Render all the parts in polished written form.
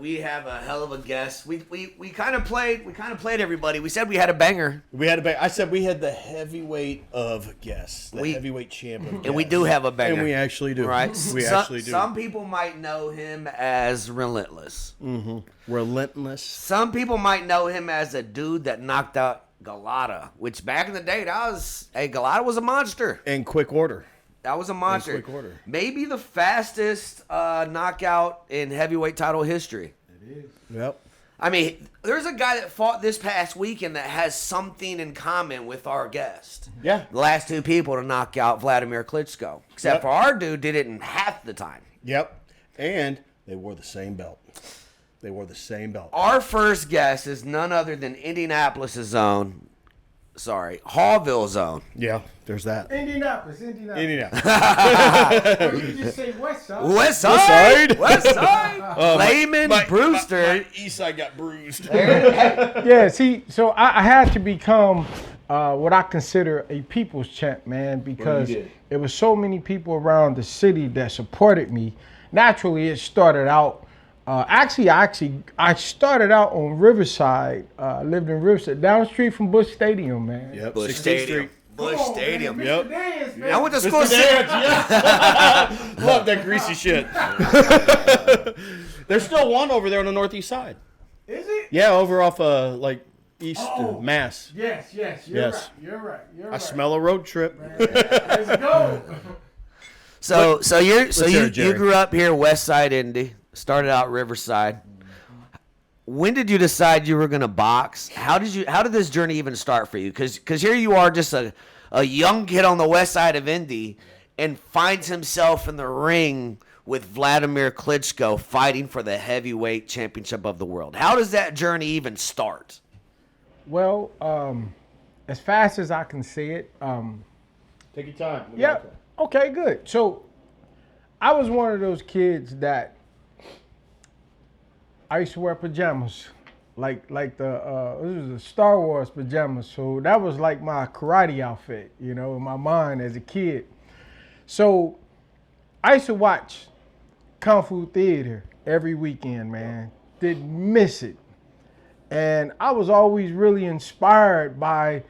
we have a hell of a guest. We kind of played everybody. We said we had a banger. I said we had the heavyweight of guests, the heavyweight champion. And we do have a banger. And we actually do. Right? Actually do. Some people might know him as Relentless. Mm-hmm. Relentless. Some people might know him as a dude that knocked out Galata, which back in the day, Galata was a monster. In quick order. That was a monster. In quick order. Maybe the fastest knockout in heavyweight title history. It is. Yep. I mean, there's a guy that fought this past weekend that has something in common with our guest. Yeah. The last two people to knock out Wladimir Klitschko. Except for our dude did it in half the time. Yep. And they wore the same belt. Our first guest is none other than Haughville's own. Yeah, there's that. Indianapolis. You just say West Side. West Side. Lamon, Brewster. My east side got bruised. Yeah, see, so I had to become what I consider a people's champ, man, because there was so many people around the city that supported me. Naturally, it started out. I started out on Riverside. I lived in Riverside, down the street from Busch Stadium, man. Yep. Busch Stadium. Man, Yep. Dance, man. I went to school. Love that greasy shit. There's still one over there on the northeast side. Is it? Yeah, over off east Mass. Yes. You're right. I smell a road trip. Let's go. So you Jerry. grew up here, West Side Indy. Started out Riverside. When did you decide you were going to box? How did this journey even start for you? Because here you are, just a young kid on the west side of Indy, and finds himself in the ring with Wladimir Klitschko fighting for the heavyweight championship of the world. How does that journey even start? Well, as fast as I can say it. Take your time. Yeah. Okay, good. So I was one of those kids that I used to wear pajamas, like this was the Star Wars pajamas. So that was like my karate outfit, in my mind as a kid. So I used to watch Kung Fu Theater every weekend, man. Didn't miss it. And I was always really inspired by,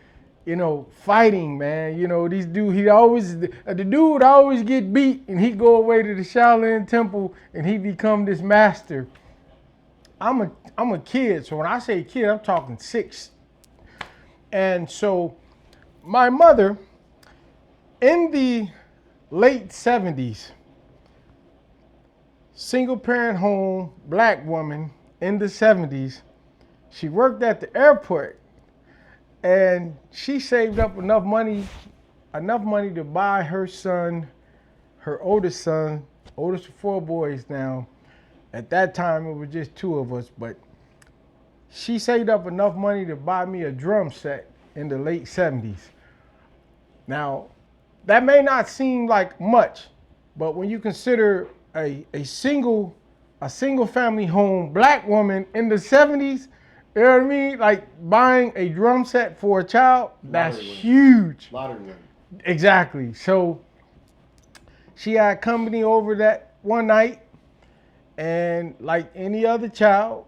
fighting, man. The dude would always get beat, and he'd go away to the Shaolin Temple, and he'd become this master. I'm a kid, so when I say kid, I'm talking 6. And so my mother, in the late 70s, single parent home, black woman in the 70s, she worked at the airport, and she saved up enough money to buy her son, her oldest of 4 boys now. At that time, it was just 2 of us, but she saved up enough money to buy me a drum set in the late 70s. Now, that may not seem like much, but when you consider a single family home black woman in the 70s, you know what I mean? Like buying a drum set for a child, that's huge. Lottery win. Exactly. So she had company over that one night. And like any other child,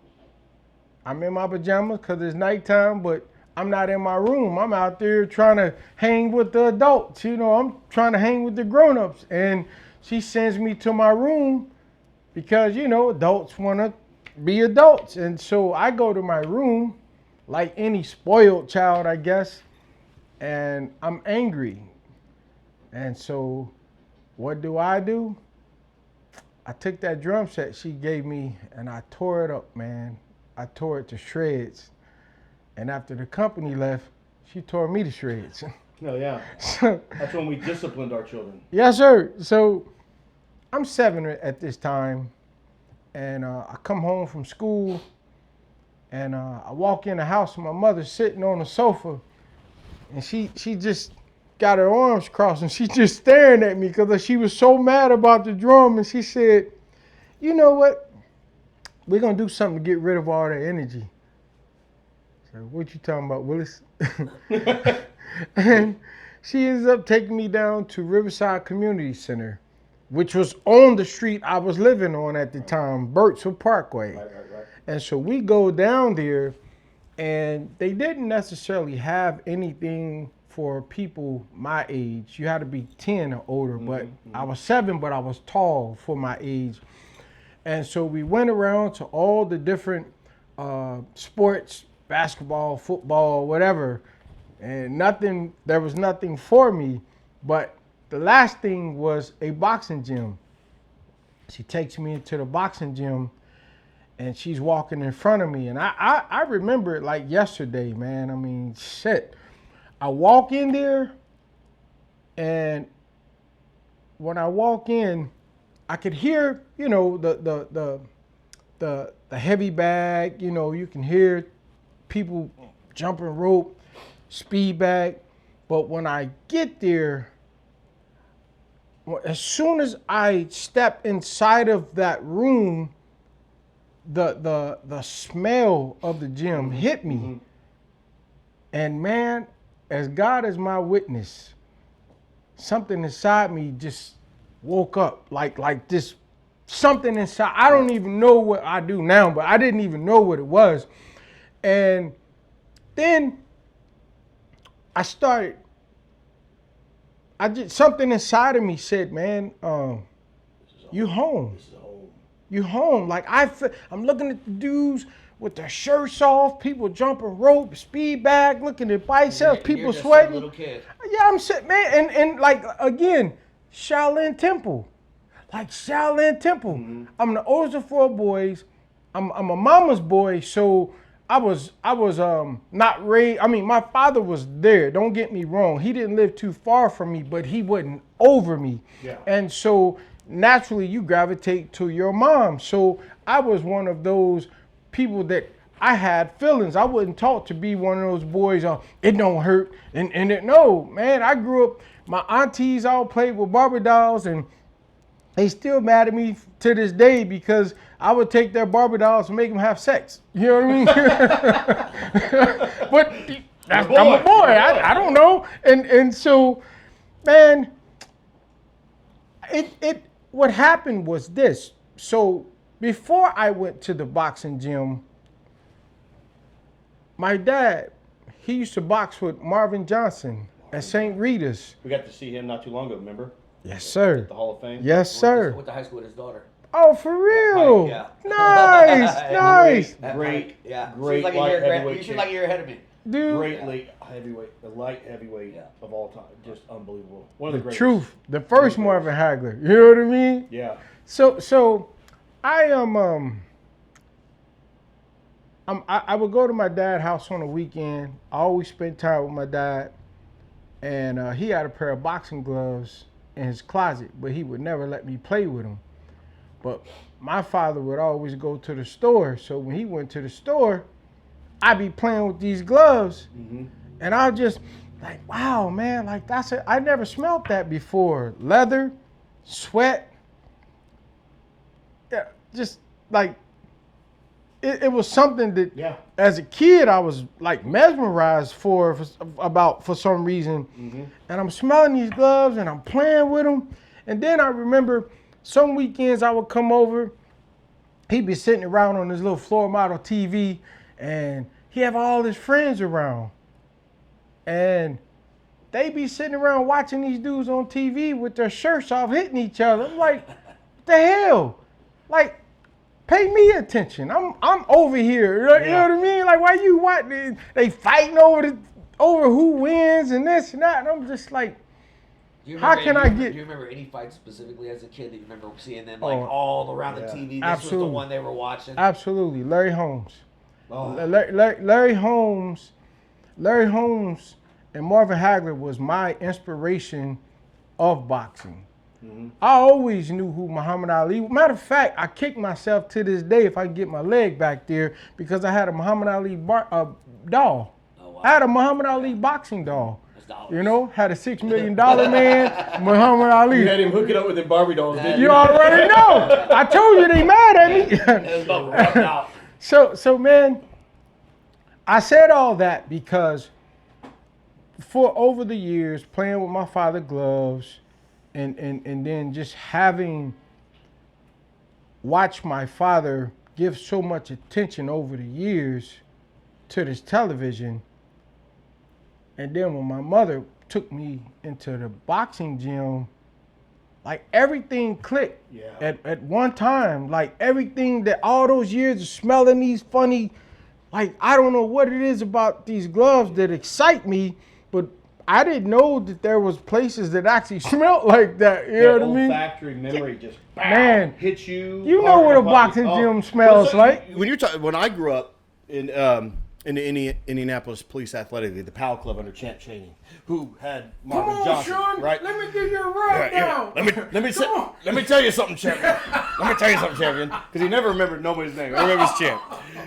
I'm in my pajamas because it's nighttime, but I'm not in my room. I'm out there trying to hang with the adults. I'm trying to hang with the grown-ups. And she sends me to my room because, adults want to be adults. And so I go to my room like any spoiled child, I guess, and I'm angry. And so what do? I took that drum set she gave me and I tore it up, man. I tore it to shreds. And after the company left, she tore me to shreds. Oh, yeah. So, that's when we disciplined our children. Yes, sir. So I'm 7 at this time. And I come home from school and I walk in the house and my mother's sitting on the sofa. And she just got her arms crossed and she's just staring at me because she was so mad about the drum. And she said, you know what? We're going to do something to get rid of all that energy. So what you talking about, Willis? And she ends up taking me down to Riverside Community Center. which was on the street I was living on at the time, Birchwood Parkway. Right. And so we go down there, and they didn't necessarily have anything for people my age. You had to be 10 or older, but I was 7, but I was tall for my age. And so we went around to all the different sports, basketball, football, whatever, and there was nothing for me. But the last thing was a boxing gym. She takes me into the boxing gym, and she's walking in front of me. And I remember it like yesterday, man. I mean, shit. I walk in there, and when I walk in, I could hear, you know, the heavy bag. You know, you can hear people jumping rope, speed bag. But when I get there, as soon as I step inside of that room, the smell of the gym hit me. And man, as God is my witness, something inside me just woke up, like this, something inside. I don't even know what I do now, but I didn't even know what it was. And then something inside of me said, man, you home. This is home. You home. Like I'm looking at the dudes with their shirts off, people jumping rope, speed bag, looking at biceps, people sweating. Little kid. Yeah, I'm sitting, man, and like again, Shaolin Temple. Like Shaolin Temple. I'm the oldest of 4 boys. I'm a mama's boy, so I was not raised. I mean, my father was there. Don't get me wrong. He didn't live too far from me, but he wasn't over me. Yeah. And so naturally, you gravitate to your mom. So I was one of those people that I had feelings. I wasn't taught to be one of those boys. It don't hurt, no, man. I grew up. My aunties all played with Barbie dolls, and they still mad at me to this day because I would take their Barbie dolls and make them have sex. You know what I mean? But I'm a boy. I don't know. And so, man, what happened was this. So before I went to the boxing gym, my dad, he used to box with Marvin Johnson at St. Rita's. We got to see him not too long ago, remember? Yes, sir. The Hall of Fame. Yes, sir. Went to high school with his daughter. Oh, for real? Yeah. Nice. Great. Yeah. Great Like light you heavyweight should like a year ahead of me. Dude. Great light heavyweight, the light heavyweight of all time. Just unbelievable. One of the greatest. Truth. The first Marvin Hagler. You know what I mean? Yeah. So I am I would go to my dad's house on the weekend. I always spent time with my dad, and he had a pair of boxing gloves in his closet, but he would never let me play with them. But my father would always go to the store, so when he went to the store, I'd be playing with these gloves, and I'll just like, wow, man, like I never smelled that before. Leather, sweat, yeah, just like. It was something that, as a kid, I was like mesmerized for some reason. And I'm smelling these gloves and I'm playing with them. And then I remember some weekends I would come over. He'd be sitting around on his little floor model TV, and he have all his friends around. And they be sitting around watching these dudes on TV with their shirts off, hitting each other. I'm like, what the hell? Like, pay me attention. I'm over here. You know what I mean? Like, why you watching? They fighting over who wins and this and that. And I'm just like, Do you remember any fights specifically as a kid that you remember seeing them like all around the TV? This was the one they were watching. Absolutely, Larry Holmes. Larry Holmes and Marvin Hagler was my inspiration of boxing. I always knew who Muhammad Ali was. Matter of fact, I kick myself to this day if I get my leg back there because I had a Muhammad Ali doll. Oh, wow. I had a Muhammad Ali boxing doll. You know, had a $6 million man, Muhammad Ali. You had him hook it up with the Barbie dolls, didn't you? You already know. I told you they mad at me. So man, I said all that because for over the years, playing with my father's gloves, and then just having watched my father give so much attention over the years to this television, and then when my mother took me into the boxing gym, like everything clicked at one time. Like everything that all those years of smelling these funny, like I don't know what it is about these gloves that excite me, but I didn't know that there was places that actually smelled like that. You know what I mean? Olfactory memory just hits you. You know what a boxing gym smells like. When you're talking, when I grew up in the Indianapolis Police Athletic League, the Powell Club under Champ Chaney, who had Marvin Johnson, Sean, right? Let me give you a rub down. Let me tell you something, champion. Let me tell you something, champion, because he never remembered nobody's name. I remember his champ.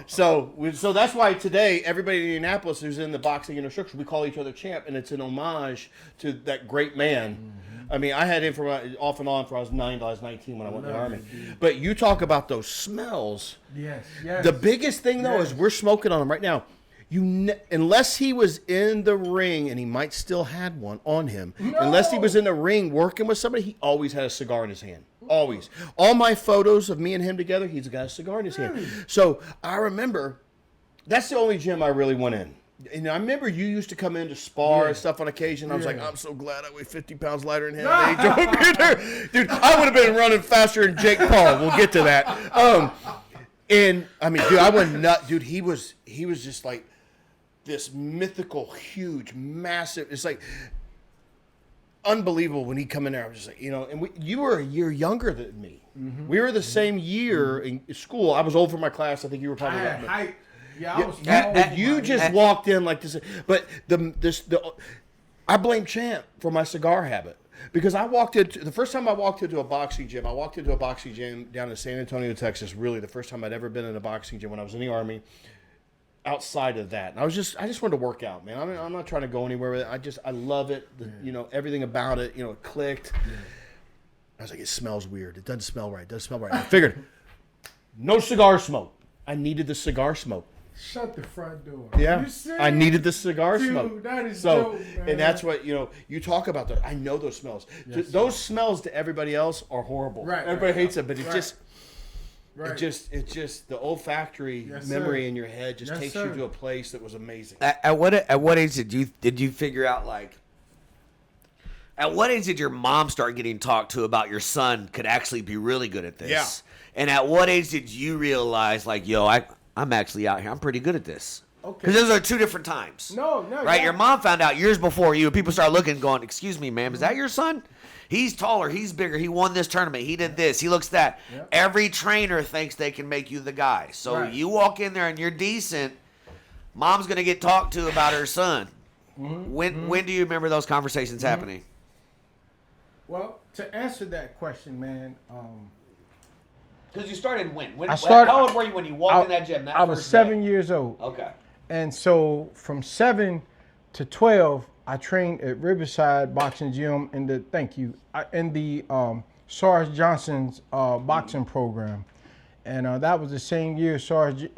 So that's why today everybody in Indianapolis who's in the boxing inner structure, we call each other champ, and it's an homage to that great man. Mm-hmm. I mean, I had him off and on for I was 9 till I was 19 when I went in the Army. But you talk about those smells. Yes. The biggest thing though is we're smoking on them right now. Unless he was in the ring, and he might still had one on him. No. Unless he was in the ring working with somebody, he always had a cigar in his hand. Always. All my photos of me and him together, he's got a cigar in his hand. So I remember, that's the only gym I really went in. And I remember you used to come in to spar and stuff on occasion. I was like, I'm so glad I weigh 50 pounds lighter than him. Dude, I would have been running faster than Jake Paul. We'll get to that. And I mean, dude, I went nuts. Dude, he was just like this mythical, huge, massive. It's like unbelievable when he come in there. I was just like, and you were a year younger than me. Mm-hmm. We were the same year in school. I was old for my class. I think you were probably. I was. You just walked in like this, but I blame Champ for my cigar habit. Because the first time I walked into a boxing gym, down in San Antonio, Texas. Really, the first time I'd ever been in a boxing gym when I was in the Army. Outside of that, and I just wanted to work out, man. I'm not trying to go anywhere with it. I love it. Everything about it. It clicked. Yeah. I was like, it smells weird. It doesn't smell right. I figured, no cigar smoke. I needed the cigar smoke. Shut the front door. Yeah, I needed the cigar smoke. That is dope, man. And that's what you talk about. I know those smells. Yes, those smells to everybody else are horrible. Right. Everybody hates them, but it just. Right. It's just the olfactory memory in your head just takes you to a place that was amazing. At what age did you figure out, like, at what age did your mom start getting talked to about your son could actually be really good at this? Yeah. And at what age did you realize, like, yo, I'm actually out here. I'm pretty good at this. Okay. Because those are two different times. No. Right? Yeah. Your mom found out years before you. People start looking going, excuse me, ma'am, is that your son? He's taller. He's bigger. He won this tournament. He did this. He looks that. Yep. Every trainer thinks they can make you the guy. So you walk in there and you're decent. Mom's going to get talked to about her son. Mm-hmm. When do you remember those conversations happening? Well, to answer that question, man. Because you started when? How old were you when you walked in that gym? I was 7 years old. Okay. And so from 7 to 12, I trained at Riverside Boxing Gym in the Sarge Johnson's boxing program, and that was the same year Sarge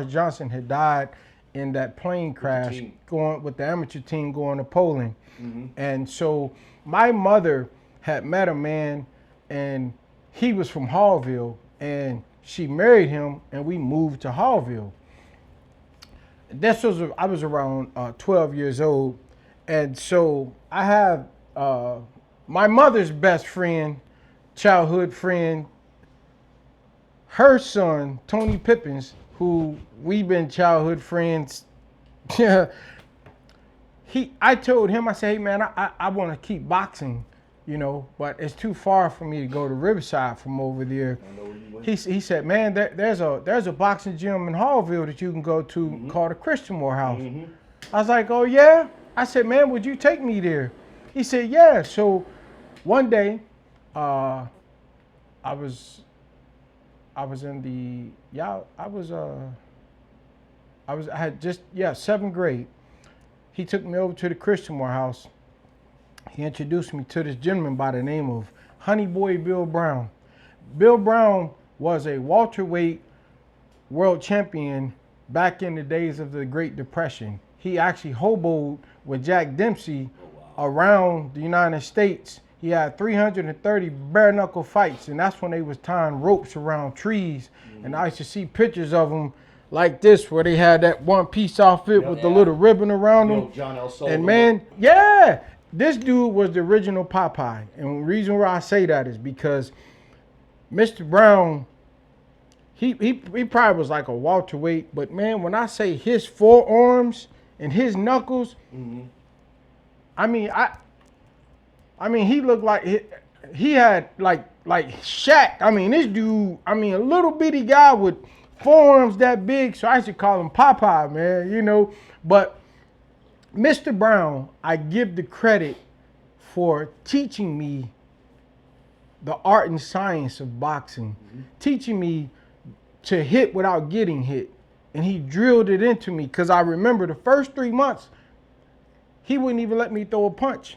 Johnson had died in that plane crash going with the amateur team going to Poland, and so my mother had met a man, and he was from Haughville, and she married him, and we moved to Haughville. I was around 12 years old. And so I have my mother's best friend, childhood friend, her son, Tony Pippins, who we've been childhood friends. I told him, I said, hey man, I want to keep boxing, but it's too far for me to go to Riverside from over there. He said, man, there's a boxing gym in Haughville that you can go to called the Christian Morehouse. I was like, oh yeah? I said, man, would you take me there? He said, yeah. So one day, I had just 7th grade. He took me over to the Christian Morehouse. He introduced me to this gentleman by the name of Honey Boy Bill Brown. Bill Brown was a welterweight world champion back in the days of the Great Depression. He actually hoboed with Jack Dempsey around the United States He had 330 bare knuckle fights, and that's when they was tying ropes around trees. And I used to see pictures of him like this, where they had that one-piece outfit with the little ribbon around him. John L. Sullivan. And man, yeah, this dude was the original Popeye. And the reason why I say that is because Mr. Brown, he probably was like a welterweight, but man, when I say his forearms and his knuckles, I mean, he looked like he had like Shaq. I mean, this dude, a little bitty guy with forearms that big, so I should call him Popeye, man, you know. But Mr. Brown, I give the credit for teaching me the art and science of boxing, teaching me to hit without getting hit. And he drilled it into me, because I remember the first 3 months, he wouldn't even let me throw a punch.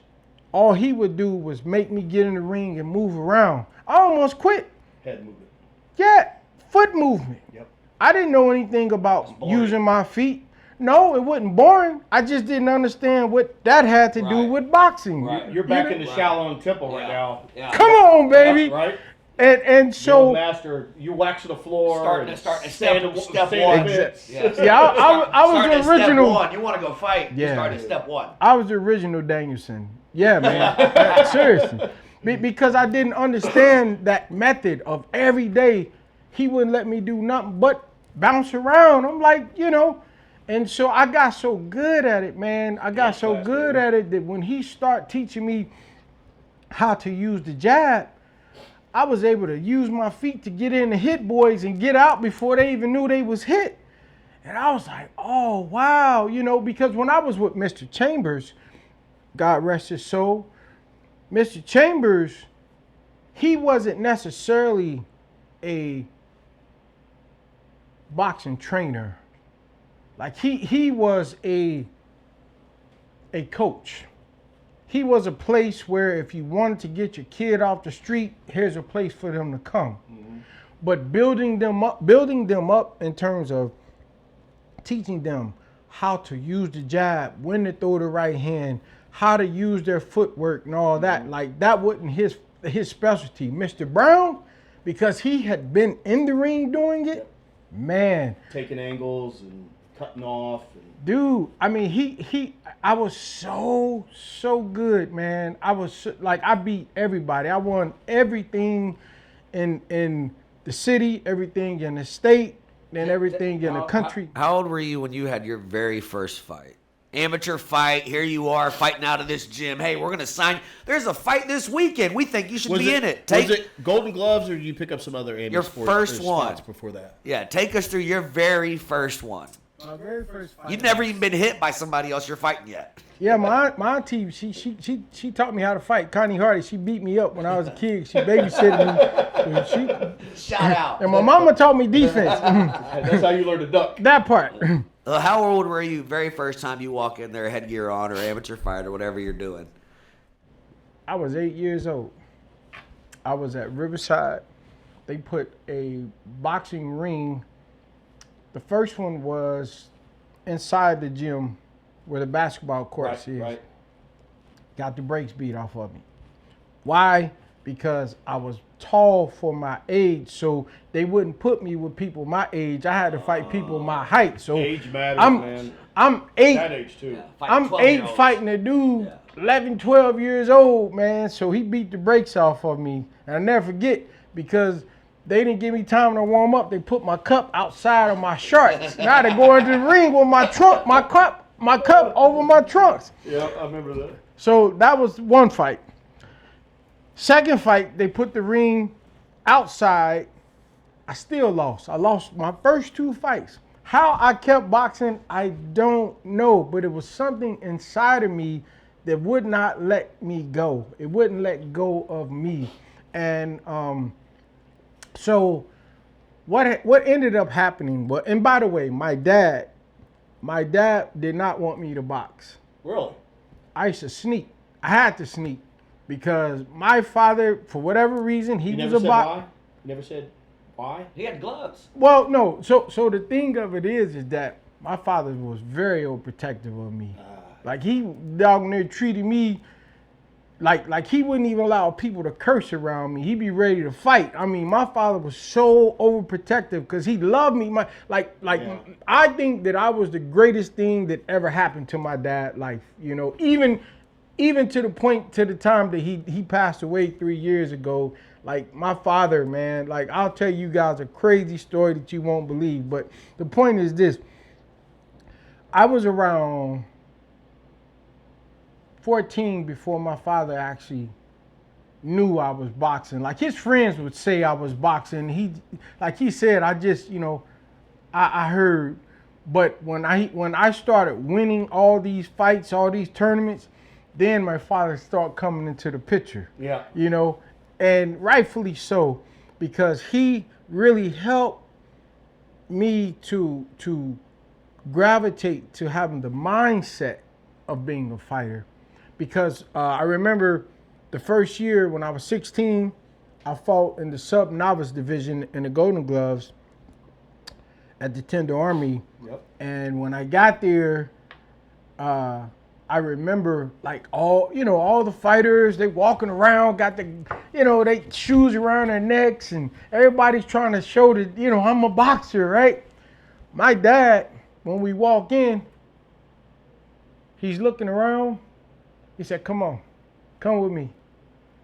All he would do was make me get in the ring and move around. I almost quit. Head movement. Yeah, foot movement. Yep. I didn't know anything about using my feet. No, it wasn't boring. I just didn't understand what that had to do with boxing. Right. You're back in the shallow and temple right now. Yeah. Come on, baby. Right? And so master, you wax the floor. Starting to step one. yeah, I was the original. Step one. You want to go fight? Yeah. Start at step one. I was the original Danielson. Yeah, man. Seriously. Because I didn't understand that method of every day. He wouldn't let me do nothing but bounce around. I'm like, you know. And so I got so good at it, man. I got so good at it that when he started teaching me how to use the jab, I was able to use my feet to get in and hit boys and get out before they even knew they was hit. And I was like, oh, wow. You know, because when I was with Mr. Chambers, God rest his soul, Mr. Chambers, he wasn't necessarily a boxing trainer. Like he was a coach. He was a place where if you wanted to get your kid off the street, here's a place for them to come. But building them up in terms of teaching them how to use the jab, when to throw the right hand, how to use their footwork and all that. Like that wasn't his specialty. Mr. Brown, because he had been in the ring doing it, man. Taking angles and cutting off. Dude, I was so good, man. I was I beat everybody. I won everything in the city, everything in the state, and everything in the country. How old were you when you had your very first fight? Amateur fight. Here you are fighting out of this gym. Hey, we're gonna sign. There's a fight this weekend. We think you should be in it. Was it Golden Gloves, or did you pick up some other amateur your first one before that? Yeah, take us through your very first one. My very first fight. You've never even been hit by somebody else you're fighting yet. Yeah, my auntie, she taught me how to fight. Connie Hardy, she beat me up when I was a kid. She babysitted me. Shout out. And my mama taught me defense. That's how you learn to duck. That part. How old were you very first time you walk in there, headgear on, or amateur fight, or whatever you're doing? I was 8 years old. I was at Riverside. They put a boxing ring. The first one was inside the gym where the basketball courts is. Right. Got the brakes beat off of me. Why? Because I was tall for my age, so they wouldn't put me with people my age. I had to fight people my height. So age matters, man. I'm 8. That age too. Yeah, I'm 8 fighting a dude 11, 12 years old, man. So he beat the brakes off of me. And I never forget, because they didn't give me time to warm up. They put my cup outside of my shorts. Now I had to go into the ring with my cup over my trunks. Yeah, I remember that. So that was one fight. Second fight, they put the ring outside. I still lost. I lost my first 2 fights. How I kept boxing, I don't know, but it was something inside of me that would not let me go. It wouldn't let go of me. And so what ended up happening, well, and by the way, my dad did not want me to box. Really? I used to sneak. I had to sneak because my father, for whatever reason, he was a boxer. You never said why? He had gloves. Well, no. So the thing of it is that my father was very overprotective of me. Like he down there treated me like he wouldn't even allow people to curse around me. He'd be ready to fight. I mean, my father was so overprotective because he loved me. I think that I was the greatest thing that ever happened to my dad's life. You know, even to the time that he passed away 3 years ago. Like my father, man. Like I'll tell you guys a crazy story that you won't believe. But the point is this: I was around 14 before my father actually knew I was boxing. Like his friends would say I was boxing. He said, I just, I heard. But when I started winning all these fights, all these tournaments, then my father started coming into the picture. Yeah. And rightfully so, because he really helped me to gravitate to having the mindset of being a fighter. Because I remember the first year when I was 16, I fought in the sub-novice division in the Golden Gloves at the Tender Army. Yep. And when I got there, I remember like all the fighters, they walking around, got they shoes around their necks, and everybody's trying to show that, I'm a boxer, right? My dad, when we walk in, he's looking around. He said, come with me.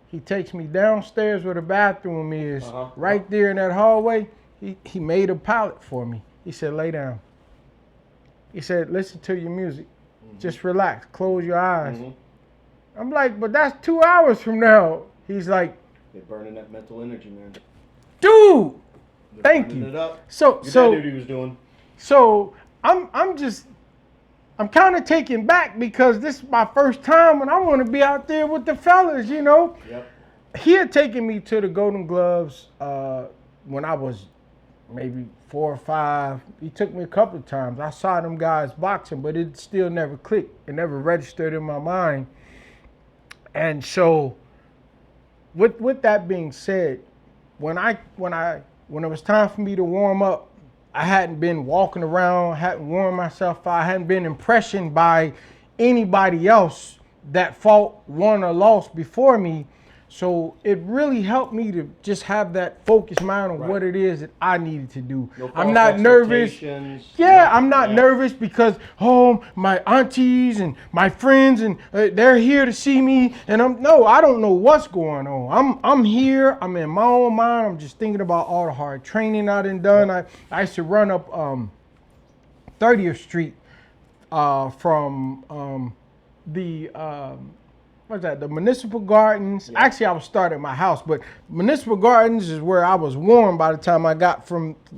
He takes me downstairs where the bathroom is, right there in that hallway. He made a pallet for me. He said, lay down. He said, listen to your music. Just relax, close your eyes. I'm like, but that's 2 hours from now. He's like, they're burning that mental energy, man. Dude, thank you. It up. So Your dad knew what he was doing. So I'm kind of taken back because this is my first time and I want to be out there with the fellas, Yep. He had taken me to the Golden Gloves when I was maybe 4 or 5. He took me a couple of times. I saw them guys boxing, but it still never clicked. It never registered in my mind. And so with that being said, when it was time for me to warm up, I hadn't been walking around, hadn't warmed myself out, I hadn't been impressioned by anybody else that fought, won, or lost before me. So it really helped me to just have that focused mind on what it is that I needed to do. No I'm not nervous. Yeah, I'm not nervous because, my aunties and my friends, and they're here to see me. And I don't know what's going on. I'm here. I'm in my own mind. I'm just thinking about all the hard training I done. I used to run up 30th Street from the Municipal Gardens. Yeah. Actually, I was starting at my house, but Municipal Gardens is where I was warm by the time I got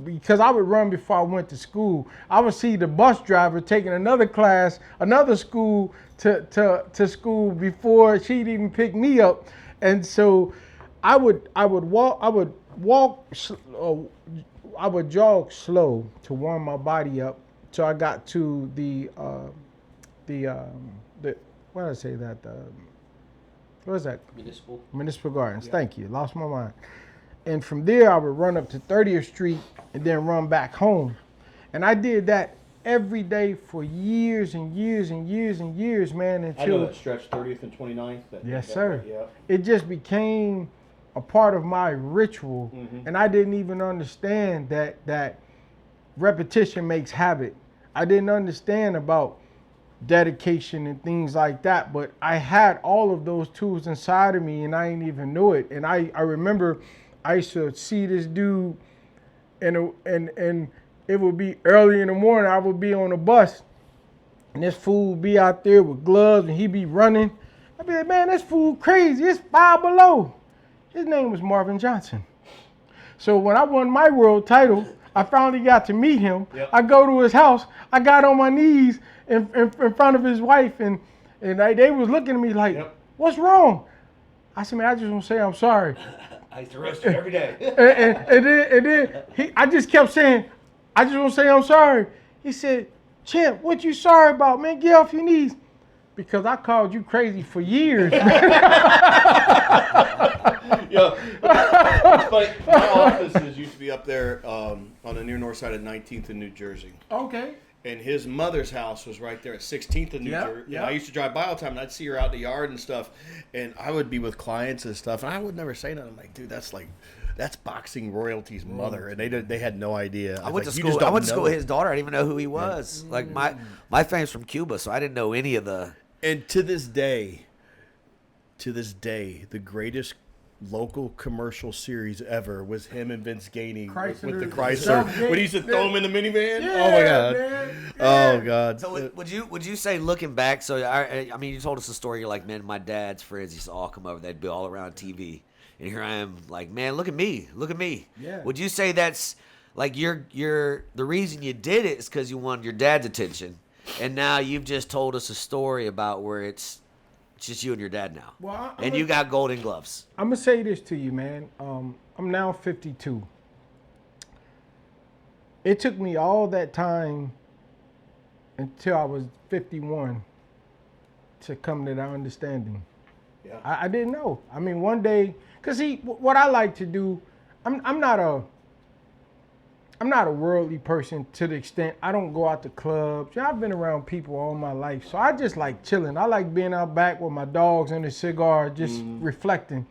because I would run before I went to school. I would see the bus driver taking another school to school before she'd even pick me up. And so I would jog slow to warm my body up. So I got to what did I say that? What was that? Municipal Gardens. Yeah. Thank you. Lost my mind. And from there, I would run up to 30th Street and then run back home. And I did that every day for years and years and years and years, man. Until, I know that stretch, 30th and 29th. Yes, sir. Yeah. It just became a part of my ritual. And I didn't even understand that repetition makes habit. I didn't understand about dedication and things like that, but I had all of those tools inside of me and I didn't even know it. And I remember I used to see this dude and it would be early in the morning. I would be on a bus and this fool would be out there with gloves and he'd be running. I'd be like, man, this fool crazy. It's 5 below. His name was Marvin Johnson. So when I won my world title, I finally got to meet him. Yep. I go to his house. I got on my knees in front of his wife, and they was looking at me like, what's wrong? I said, man, I just want to say I'm sorry. I used to roast you every day. and then I just kept saying, I just want to say I'm sorry. He said, Champ, what you sorry about, man? Get off your knees. Because I called you crazy for years. Yo, it's funny. My offices used to be up there on the near north side of 19th in New Jersey. Okay. And his mother's house was right there at 16th and New Jersey. And I used to drive by all the time, and I'd see her out in the yard and stuff. And I would be with clients and stuff, and I would never say nothing. I'm like, dude, that's boxing royalty's mother, and they had no idea. I went to school. I went to school with his daughter. I didn't even know who he was. Yeah. Like my family's from Cuba, so I didn't know any of the. And to this day, the greatest local commercial series ever was him and Vince Gainey with the Chrysler. When he used to throw him in the minivan. Yeah, oh my God. Man. Oh God. So would you say, looking back? So I mean, you told us the story. You're like, man, my dad's friends used to all come over. They'd be all around TV, and here I am, like, man, look at me. Yeah. Would you say that's like you're the reason you did it is because you wanted your dad's attention, and now you've just told us a story about where it's just you and your dad now. Well, and you got golden gloves. I'm going to say this to you, man. I'm now 52. It took me all that time until I was 51 to come to that understanding. Yeah. I didn't know. I mean, one day, because what I like to do, I'm not a worldly person to the extent I don't go out to clubs. I've been around people all my life, so I just like chilling. I like being out back with my dogs and a cigar, just reflecting.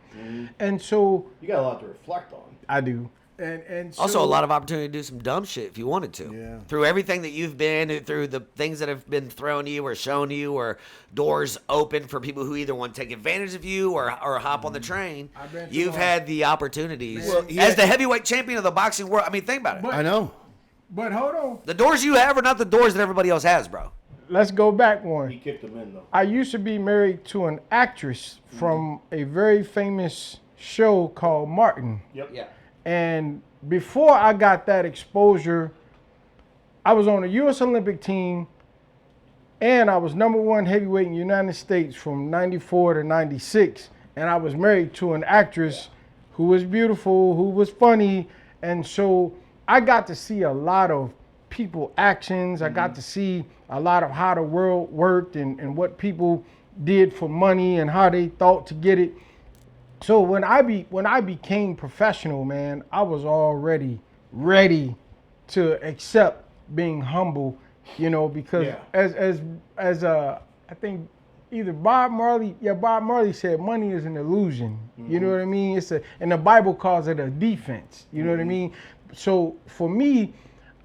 And so you got a lot to reflect on. I do. And so, also a lot of opportunity to do some dumb shit if you wanted to. Yeah. Through everything that you've been through, the things that have been thrown to you or shown to you, or doors open for people who either want to take advantage of you or hop on the train. You've had the opportunities. Well, as the heavyweight champion of the boxing world. I mean, think about it. I know. But hold on. The doors you have are not the doors that everybody else has, bro. Let's go back one. He kicked them in, though. I used to be married to an actress from a very famous show called Martin. Yep. Yeah. And before I got that exposure, I was on the U.S. Olympic team, and I was #1 heavyweight in the United States from 94 to 96. And I was married to an actress who was beautiful, who was funny. And so I got to see a lot of people actions. I got to see a lot of how the world worked and what people did for money and how they thought to get it. So when I became professional, man, I was already ready to accept being humble, because as I think either Bob Marley said money is an illusion. You know what I mean? And the Bible calls it a defense. You know what I mean? So for me,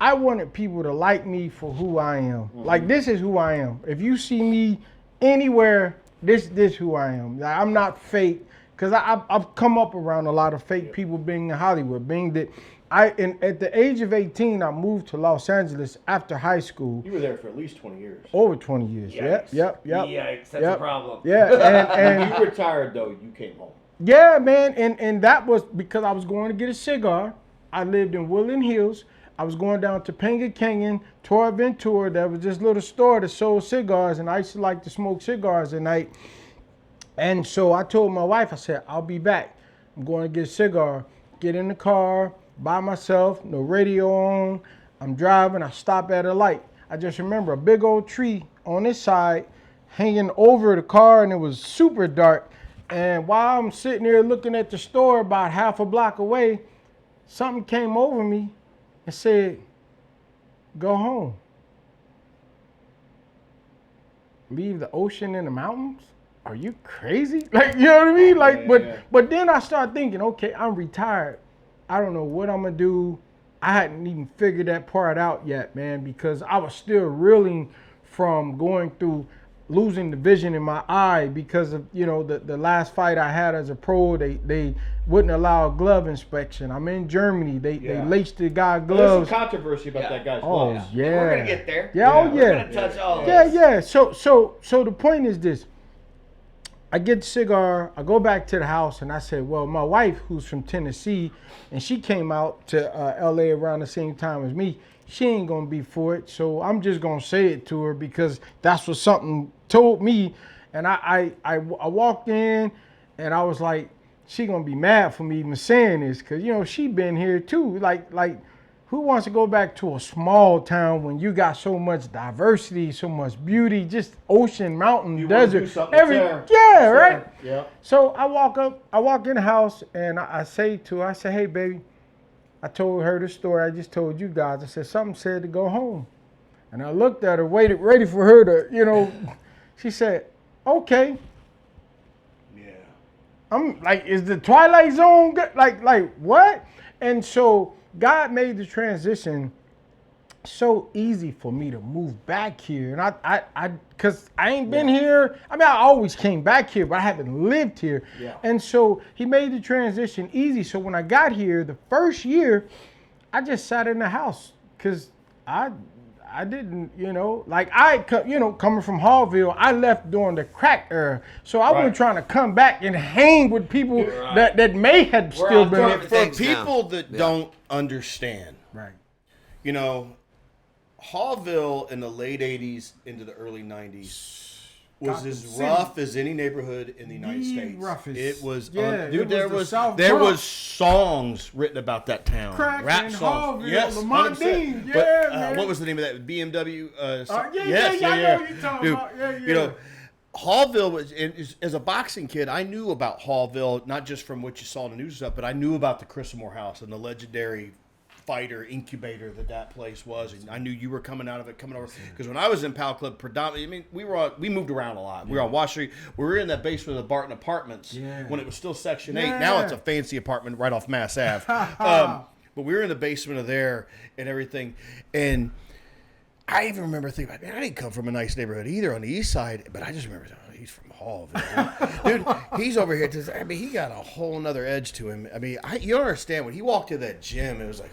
I wanted people to like me for who I am. Like, this is who I am. If you see me anywhere, this who I am. Like, I'm not fake. Because I've come up around a lot of fake people being in Hollywood, being that at the age of 18, I moved to Los Angeles after high school. You were there for at least 20 years. Over 20 years. Yikes. Yep. Yikes, that's a problem. Yeah, and When you retired, though, you came home. Yeah, man, and that was because I was going to get a cigar. I lived in Woodland Hills. I was going down to Topanga Canyon, Tora Ventura. There was this little store that sold cigars, and I used to like to smoke cigars at night. And so I told my wife, I said, I'll be back. I'm going to get a cigar, get in the car by myself, no radio on. I'm driving, I stop at a light. I just remember a big old tree on this side hanging over the car, and it was super dark. And while I'm sitting there looking at the store about half a block away, something came over me and said, go home. Leave the ocean and the mountains? Are you crazy? Like, you know what I mean? Like, but then I started thinking, okay, I'm retired. I don't know what I'm gonna do. I hadn't even figured that part out yet, man, because I was still reeling from going through losing the vision in my eye because of, the last fight I had as a pro. They wouldn't allow a glove inspection. I'm in Germany. They laced the guy gloves. There's some controversy about that guy's gloves. Yeah. We're gonna get there. We're gonna touch all of this. Yeah. So the point is this. I get the cigar, I go back to the house, and I said, well, my wife, who's from Tennessee, and she came out to LA around the same time as me, she ain't gonna be for it, so I'm just gonna say it to her because that's what something told me. And I walked in, and I was like, she gonna be mad for me even saying this, because, she been here too. Like, who wants to go back to a small town when you got so much diversity, so much beauty, just ocean, mountain, desert, everything? Yeah, right? Yeah. So I walk in the house, and I say to her, hey, baby, I told her the story I just told you guys. I said, something said to go home. And I looked at her, waited, ready for her to, she said, okay. Yeah. I'm like, is the Twilight Zone good? Like what? And so God made the transition so easy for me to move back here. And cause I ain't been here. I mean, I always came back here, but I haven't lived here. Yeah. And so he made the transition easy. So when I got here, the first year, I just sat in the house cause I didn't, coming from Haughville, I left during the crack era. So I wasn't trying to come back and hang with people that may have still been. For people that don't understand, Right. Haughville in the late 80s into the early 90s was Gotham as City. rough as any neighborhood in the United States. Roughest. It was, it there was the South there Bronx. was songs written about that town. Crack Rap and songs. Haughville, Yes, Lamon 100%. Dean, But, man. what was the name of that? BMW? I know what you're talking Dude, about. Yeah. Haughville was, as a boxing kid, I knew about Haughville, not just from what you saw in the news stuff, but I knew about the Chrisamore House and the legendary fighter incubator that place was, and I knew you were coming over because when I was in Pal Club, predominantly, I mean, we moved around a lot. We were on Wash Street. We were in that basement of the Barton Apartments when it was still Section 8. Now it's a fancy apartment right off Mass Ave. But we were in the basement of there and everything, and I even remember thinking, man, I didn't come from a nice neighborhood either on the east side, but I just remember, he's from Haughville. Dude, he's over here. I mean, he got a whole nother edge to him. I mean, you don't understand. When he walked to that gym, it was like,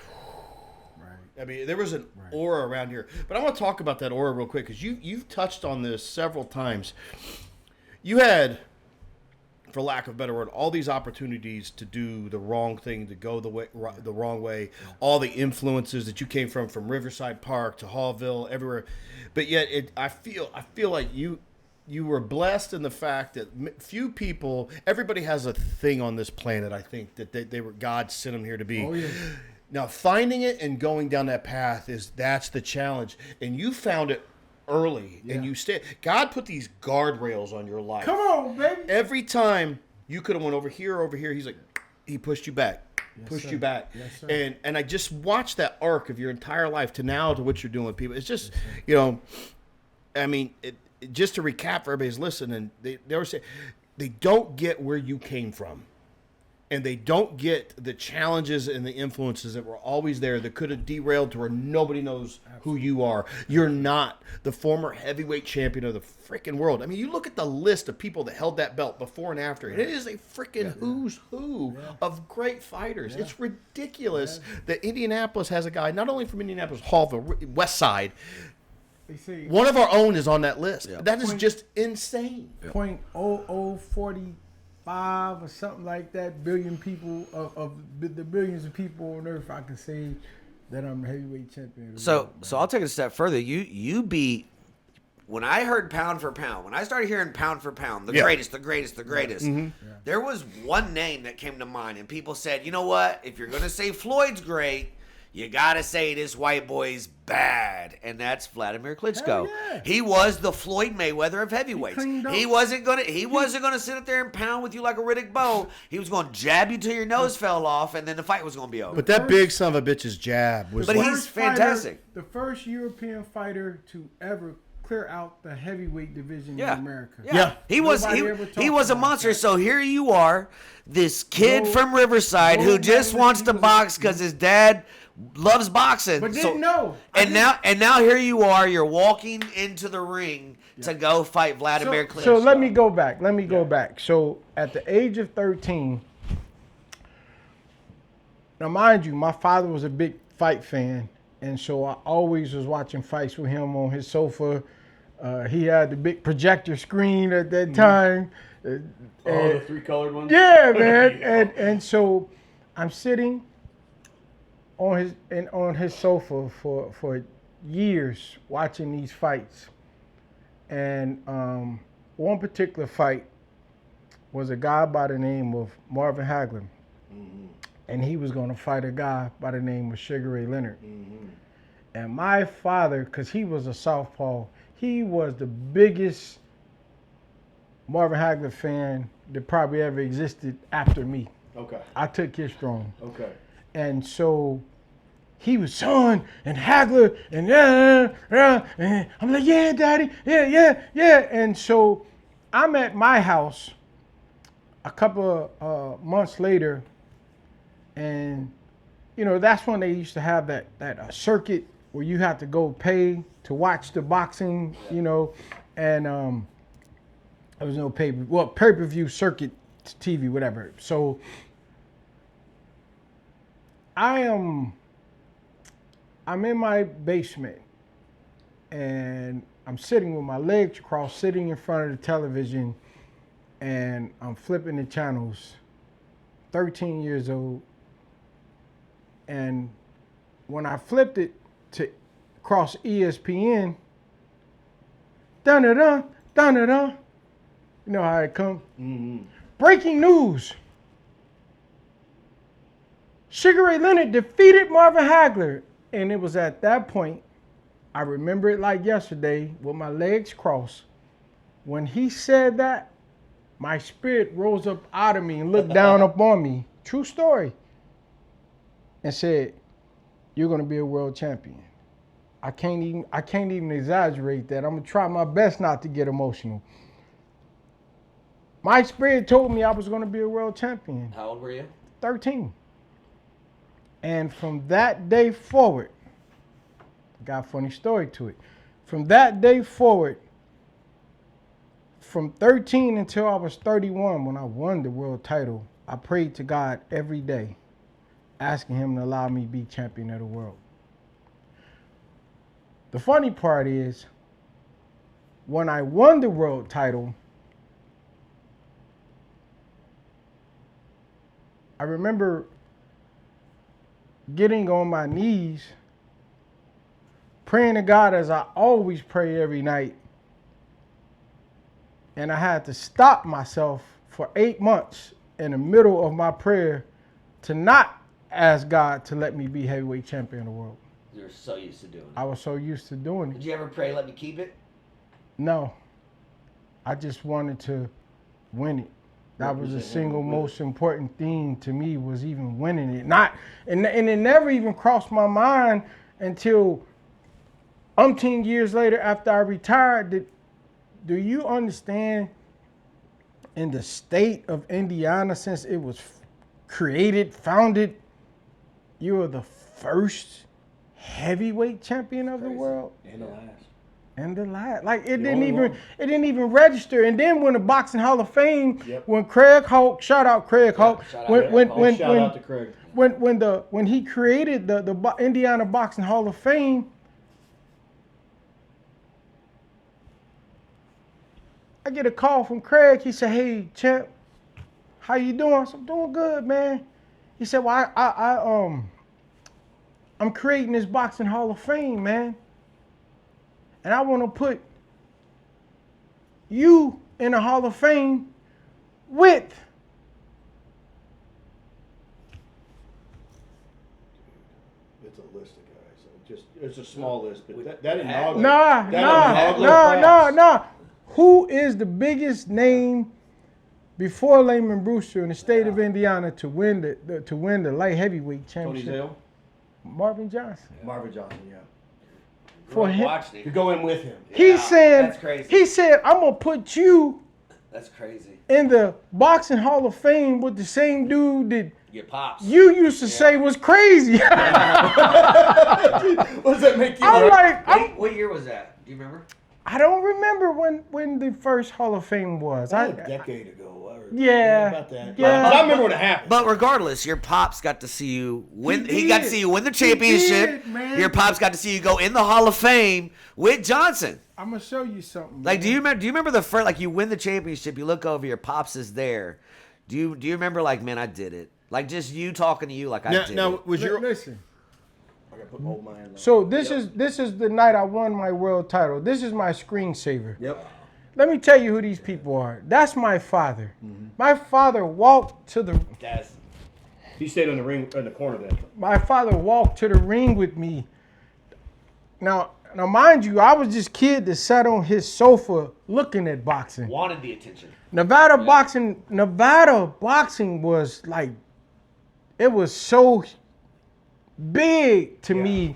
I mean, there was an aura around here. But I want to talk about that aura real quick because you've touched on this several times. You had, for lack of a better word, all these opportunities to do the wrong thing, to go the wrong way, all the influences that you came from Riverside Park to Haughville, everywhere. But yet, I feel like you were blessed in the fact that few people, everybody has a thing on this planet, I think, that they were, God sent them here to be. Oh, yeah. Now, finding it and going down that path that's the challenge. And you found it early, and you stayed. God put these guardrails on your life. Come on, baby. Every time you could have went over here, he's like, he pushed you back. Pushed you back. Yes, sir. And I just watched that arc of your entire life to now to what you're doing with people. It's just, I mean, just to recap for everybody's listening, they were saying they don't get where you came from. And they don't get the challenges and the influences that were always there that could have derailed to where nobody knows who you are. You're not the former heavyweight champion of the freaking world. I mean, you look at the list of people that held that belt before and after, and it is a freaking who's who of great fighters. It's ridiculous that Indianapolis has a guy, not only from Indianapolis, Haughville, West Side. One of our own is on that list. Yeah. That is just insane. .0045 or something like that billion people of the billions of people on earth. I can say that I'm a heavyweight champion. So I'll take it a step further. You beat. When I heard pound for pound, when I started hearing pound for pound, the greatest, there was one name that came to mind, and people said, you know what? If you're gonna say Floyd's great, you gotta say this white boy's bad, and that's Wladimir Klitschko. Yeah. He was the Floyd Mayweather of heavyweights. He wasn't gonna sit up there and pound with you like a Riddick Bowe. He was gonna jab you till your nose fell off, and then the fight was gonna be over. But that big son of a bitch's jab was. But he's fantastic. The first European fighter to ever clear out the heavyweight division in America. Yeah. He was a monster. That. So here you are, this kid from Riverside who just wants to box because his dad loves boxing, but didn't know. And now here you are. You're walking into the ring to go fight Wladimir Klitschko. So let me go back. So at the age of 13, now mind you, my father was a big fight fan, and so I always was watching fights with him on his sofa. He had the big projector screen at that time. The 3-colored ones. Yeah, man. And so I'm sitting on his sofa for years watching these fights, and one particular fight was a guy by the name of Marvin Hagler, and he was going to fight a guy by the name of Sugar Ray Leonard. And my father, because he was a southpaw, he was the biggest Marvin Hagler fan that probably ever existed after me. Okay. I took his throne. Okay. And so he was son and Hagler and I'm like, yeah, daddy, yeah. And so I'm at my house a couple of months later, and that's when they used to have that circuit where you have to go pay to watch the boxing, and there was no pay-per-view circuit TV, whatever. So I'm in my basement, and I'm sitting with my legs crossed, sitting in front of the television, and I'm flipping the channels, 13 years old. And when I flipped it to cross ESPN, dun-da-dun, dun-da-dun, you know how it come? Mm-hmm. Breaking news. Sugar Ray Leonard defeated Marvin Hagler. And it was at that point, I remember it like yesterday, with my legs crossed. When he said that, my spirit rose up out of me and looked down upon me. True story. And said, "You're gonna be a world champion." I can't even exaggerate that. I'm gonna try my best not to get emotional. My spirit told me I was gonna be a world champion. How old were you? 13. And from that day forward, got a funny story to it. From that day forward, from 13 until I was 31, when I won the world title, I prayed to God every day, asking him to allow me to be champion of the world. The funny part is, when I won the world title, I remember getting on my knees, praying to God as I always pray every night. And I had to stop myself for 8 months in the middle of my prayer to not ask God to let me be heavyweight champion of the world. You're so used to doing it. I was so used to doing it. Did you ever pray, let me keep it? No. I just wanted to win it. That was the single most important thing to me, was even winning it. And it never even crossed my mind until umpteen years later after I retired. Do you understand, in the state of Indiana, since it was founded, you are the first heavyweight champion of the world? And the last. And the last. Like, it didn't even register. And then when the Boxing Hall of Fame, when Craig Hulk, shout out Craig Hulk, shout out to Craig. When he created the Indiana Boxing Hall of Fame, I get a call from Craig. He said, "Hey, champ, how you doing?" I said, "I'm doing good, man." He said, "Well, I'm creating this Boxing Hall of Fame, man. And I want to put you in the Hall of Fame with..." It's a list of guys. It's a small list, but that inaugural. Nah. Who is the biggest name before Lamon Brewster in the state of Indiana to win the light heavyweight championship? Tony Zale? Marvin Johnson. Yeah. Marvin Johnson, yeah. For him to go in with him. That's crazy. He said, "I'm gonna put you." That's crazy. In the Boxing Hall of Fame with the same dude that your pops you used to say was crazy. What does that make you? What year was that? Do you remember? I don't remember when the first Hall of Fame was. A decade ago. Yeah. But I remember when it happened. But regardless, your pops got to see you win. He got to see you win the championship. Your pops got to see you go in the Hall of Fame with Johnson. I'm gonna show you something. Like, do you remember the first? Like, you win the championship, you look over, your pops is there. Do you remember? Like, man, I did it. Like, just you talking to you, like I did. Now, it. was your listen? I gotta put old man. So this is the night I won my world title. This is my screensaver. Yep. Let me tell you who these people are. That's my father. Mm-hmm. My father walked to the... He stayed in the ring, in the corner there. My father walked to the ring with me. Now, mind you, I was this kid that sat on his sofa looking at boxing. Wanted the attention. Nevada boxing was like... It was so big to me,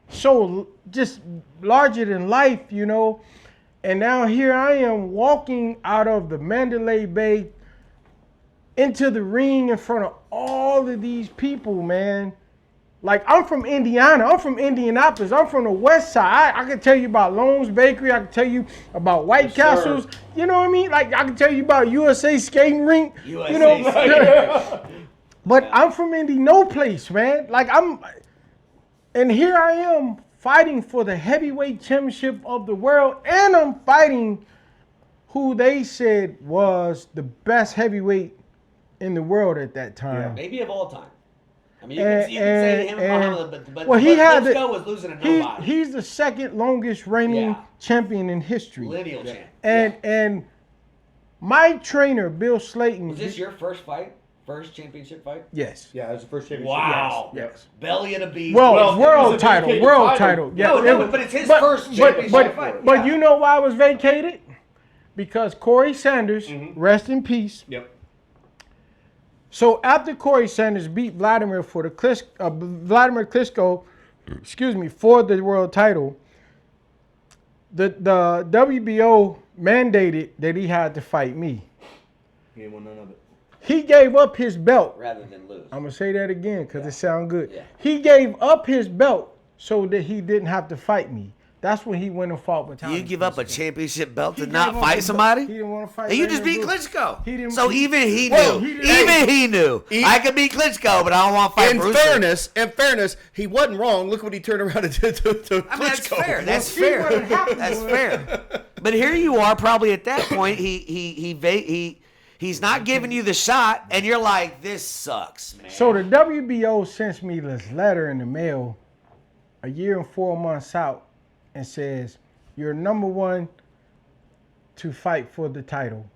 so just larger than life, you know. And now here I am walking out of the Mandalay Bay into the ring in front of all of these people, man. Like, I'm from Indiana. I'm from Indianapolis. I'm from the west side. I can tell you about Lone's Bakery. I can tell you about White Castles. You know what I mean? Like, I can tell you about USA Skating Rink. USA you know, Skating. But I'm from no place, man. Like, and here I am fighting for the heavyweight championship of the world, and I'm fighting who they said was the best heavyweight in the world at that time. Maybe of all time. I mean, you can say him, Muhammad, but Klitschko was losing to nobody. He's the second longest reigning champion in history. Lineal champ. And my trainer, Bill Slayton. Was this your first fight? First championship fight? Yes. Yeah, it was the first championship. Wow. Yes. Belly of the beast. Well, world title. Yeah, no, but it's his first championship fight. But you know why it was vacated? Because Corey Sanders, rest in peace. Yep. So after Corey Sanders beat Wladimir Klitschko, for the world title, the WBO mandated that he had to fight me. He didn't want none of it. He gave up his belt. Rather than lose. I'm going to say that again because it sounds good. Yeah. He gave up his belt so that he didn't have to fight me. That's when he went and fought with You give up a championship belt to He not gave up fight his somebody? He didn't want to fight. And you just beat Klitschko. Even he knew. Well, He knew. I could beat Klitschko, but I don't want to fight Brewster. In fairness, he wasn't wrong. Look what he turned around and did to Klitschko. I mean, that's fair. That's fair. But here you are, probably at that point. He's not giving you the shot, and you're like, this sucks, man. So the WBO sends me this letter in the mail a year and 4 months out and says, you're number one to fight for the title.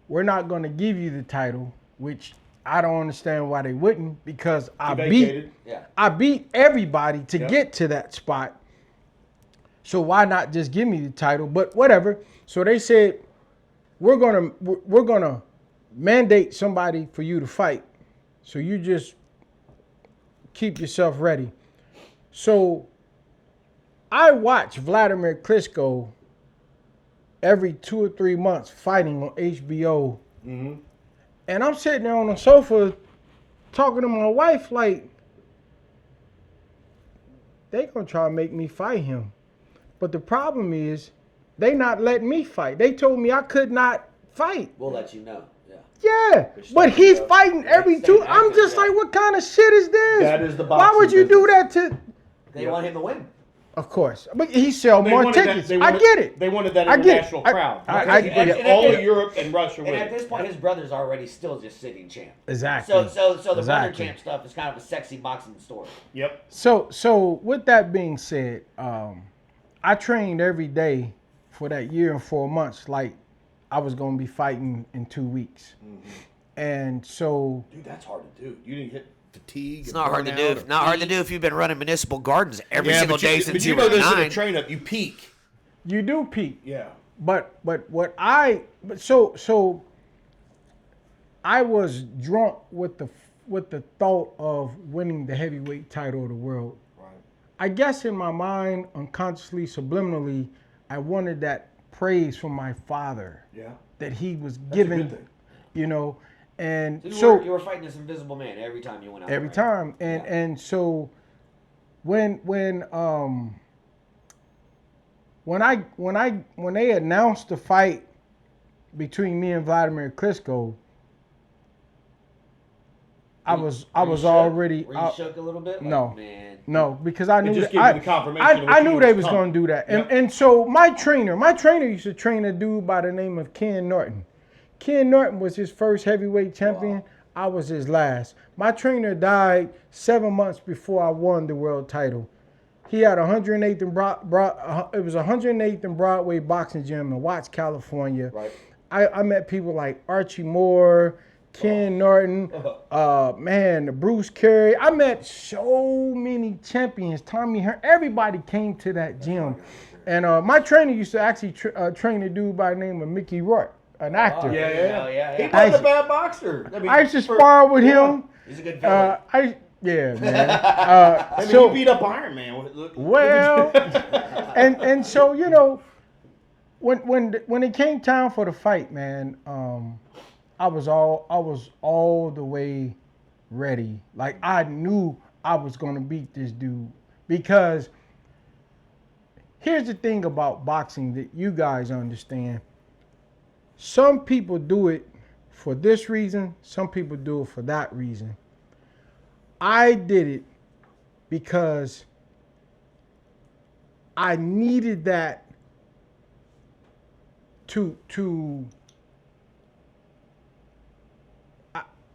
We're not going to give you the title, which I don't understand why they wouldn't, because I beat everybody to get to that spot. So why not just give me the title? But whatever. So they said, we're gonna mandate somebody for you to fight. So you just keep yourself ready. So I watch Wladimir Klitschko every 2 or 3 months fighting on HBO. And I'm sitting there on the sofa talking to my wife like, they gonna try to make me fight him. But the problem is, they not letting me fight. They told me I could not fight. We'll let you know. Yeah, but he's fighting every two. I'm just like, what kind of shit is this? That is the boxing Why would you do that to? They want him to win. Of course, but he sell more tickets. I get it. They wanted that international crowd. All of Europe and Russia. And at this point, his brother's already still just sitting champ. Exactly. So the brother champ stuff is kind of a sexy boxing story. Yep. So with that being said, I trained every day for that year and 4 months, like I was gonna be fighting in 2 weeks. And so, dude, that's hard to do. You didn't hit fatigue. It's not hard to do. Not hard to do if you've been running municipal gardens every single day since you were 9. But you train up, you peak. You do peak. Yeah. But I was drunk with the thought of winning the heavyweight title of the world. Right. I guess in my mind, unconsciously, subliminally, I wanted that praise from my father. Yeah. That he was given, you know, and so you were fighting this invisible man every time you went out. Every time, and so when they announced the fight between me and Wladimir Klitschko, I was already. Were you shook a little bit? No, man. No, because I knew I knew they was gonna do that, and so my trainer used to train a dude by the name of Ken Norton. Ken Norton was his first heavyweight champion. Wow. I was his last. My trainer died 7 months before I won the world title. He had 108th and Broadway boxing gym in Watts, California. Right. I met people like Archie Moore, Ken Norton, Bruce Carey. I met so many champions. Tommy Hearn. Everybody came to that gym. And my trainer used to actually train a dude by the name of Mickey Rourke, an actor. Yeah. He wasn't a bad boxer. I used to spar with him. He's a good villain. Yeah, man. I mean, you beat up Iron Man. Well, and so you know, when it came time for the fight, man, I was all the way ready. Like I knew I was gonna beat this dude because here's the thing about boxing that you guys understand. Some people do it for this reason. Some people do it for that reason. I did it because I needed that to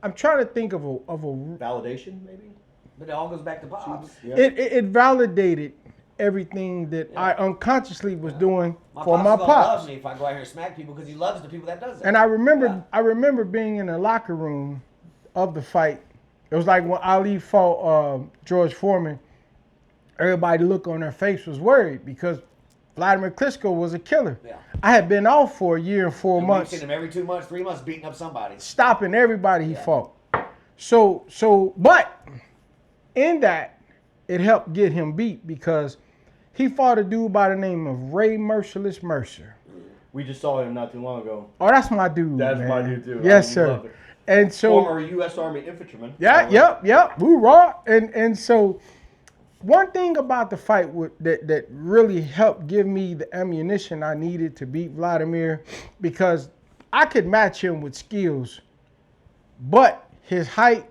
I'm trying to think of a Validation, maybe? But it all goes back to Pops. Yeah. it validated everything that I unconsciously was doing for my Pops is gonna pops. love me if I go out here and smack people because he loves the people that does it. And I remember being in the locker room of the fight. It was like when Ali fought George Foreman. Everybody look on their face was worried because Wladimir Klitschko was a killer. Yeah. I had been off for a year and 4 And months, we've seen him every 2 months, 3 months, beating up somebody. stopping everybody he fought. But in that, it helped get him beat because he fought a dude by the name of Ray Merciless Mercer. We just saw him not too long ago. Oh, that's my dude. That's man. my dude, too. Yes, I sir. love it. And so, Former U.S. Army infantryman. yeah, yep. Hoorah. And so, one thing about the fight that really helped give me the ammunition I needed to beat Wladimir, because I could match him with skills, but his height,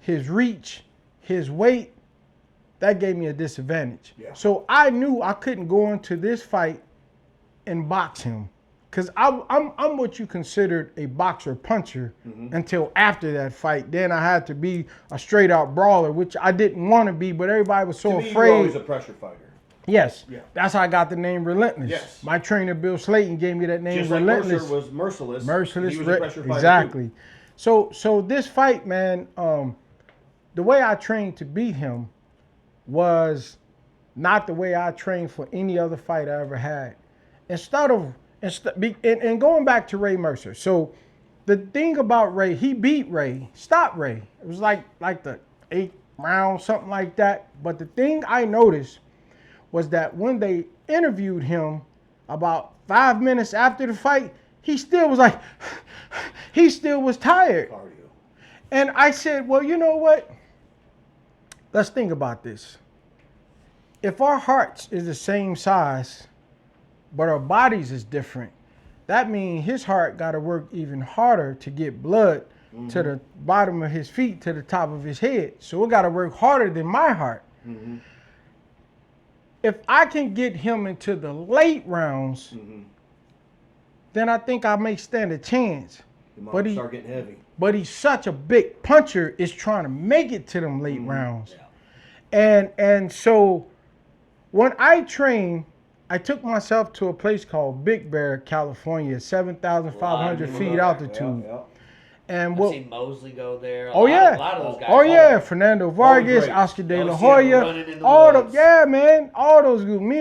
his reach, his weight, that gave me a disadvantage. Yeah. So I knew I couldn't go into this fight and box him. Because I'm what you considered a boxer puncher until after that fight. Then I had to be a straight out brawler, which I didn't want to be, but everybody was so To me, afraid. you're always a pressure fighter. Yes. Yeah. That's how I got the name Relentless. Yes. My trainer Bill Slayton gave me that name Just like Relentless. Mercer was merciless. Merciless. He was a pressure fighter, exactly. So this fight, man, the way I trained to beat him was not the way I trained for any other fight I ever had. And going back to Ray Mercer. So the thing about Ray, he beat Ray, stopped Ray. It was like the 8th round, something like that. But the thing I noticed was that when they interviewed him about 5 minutes after the fight, he still was like, he still was tired. Cardio. And I said, well, you know what? Let's think about this. If our hearts is the same size, but our bodies is different, that means his heart got to work even harder to get blood to the bottom of his feet, to the top of his head. So it got to work harder than my heart. If I can get him into the late rounds, then I think I may stand a chance. But he start getting heavy. But he's such a big puncher, is trying to make it to them late rounds. Yeah. And so when I trained, I took myself to a place called Big Bear, California, 7,500 feet altitude. And I've seen Mosley go there. A lot of those guys. Oh yeah, Fernando Vargas, Oscar De La Hoya, all those groups. Me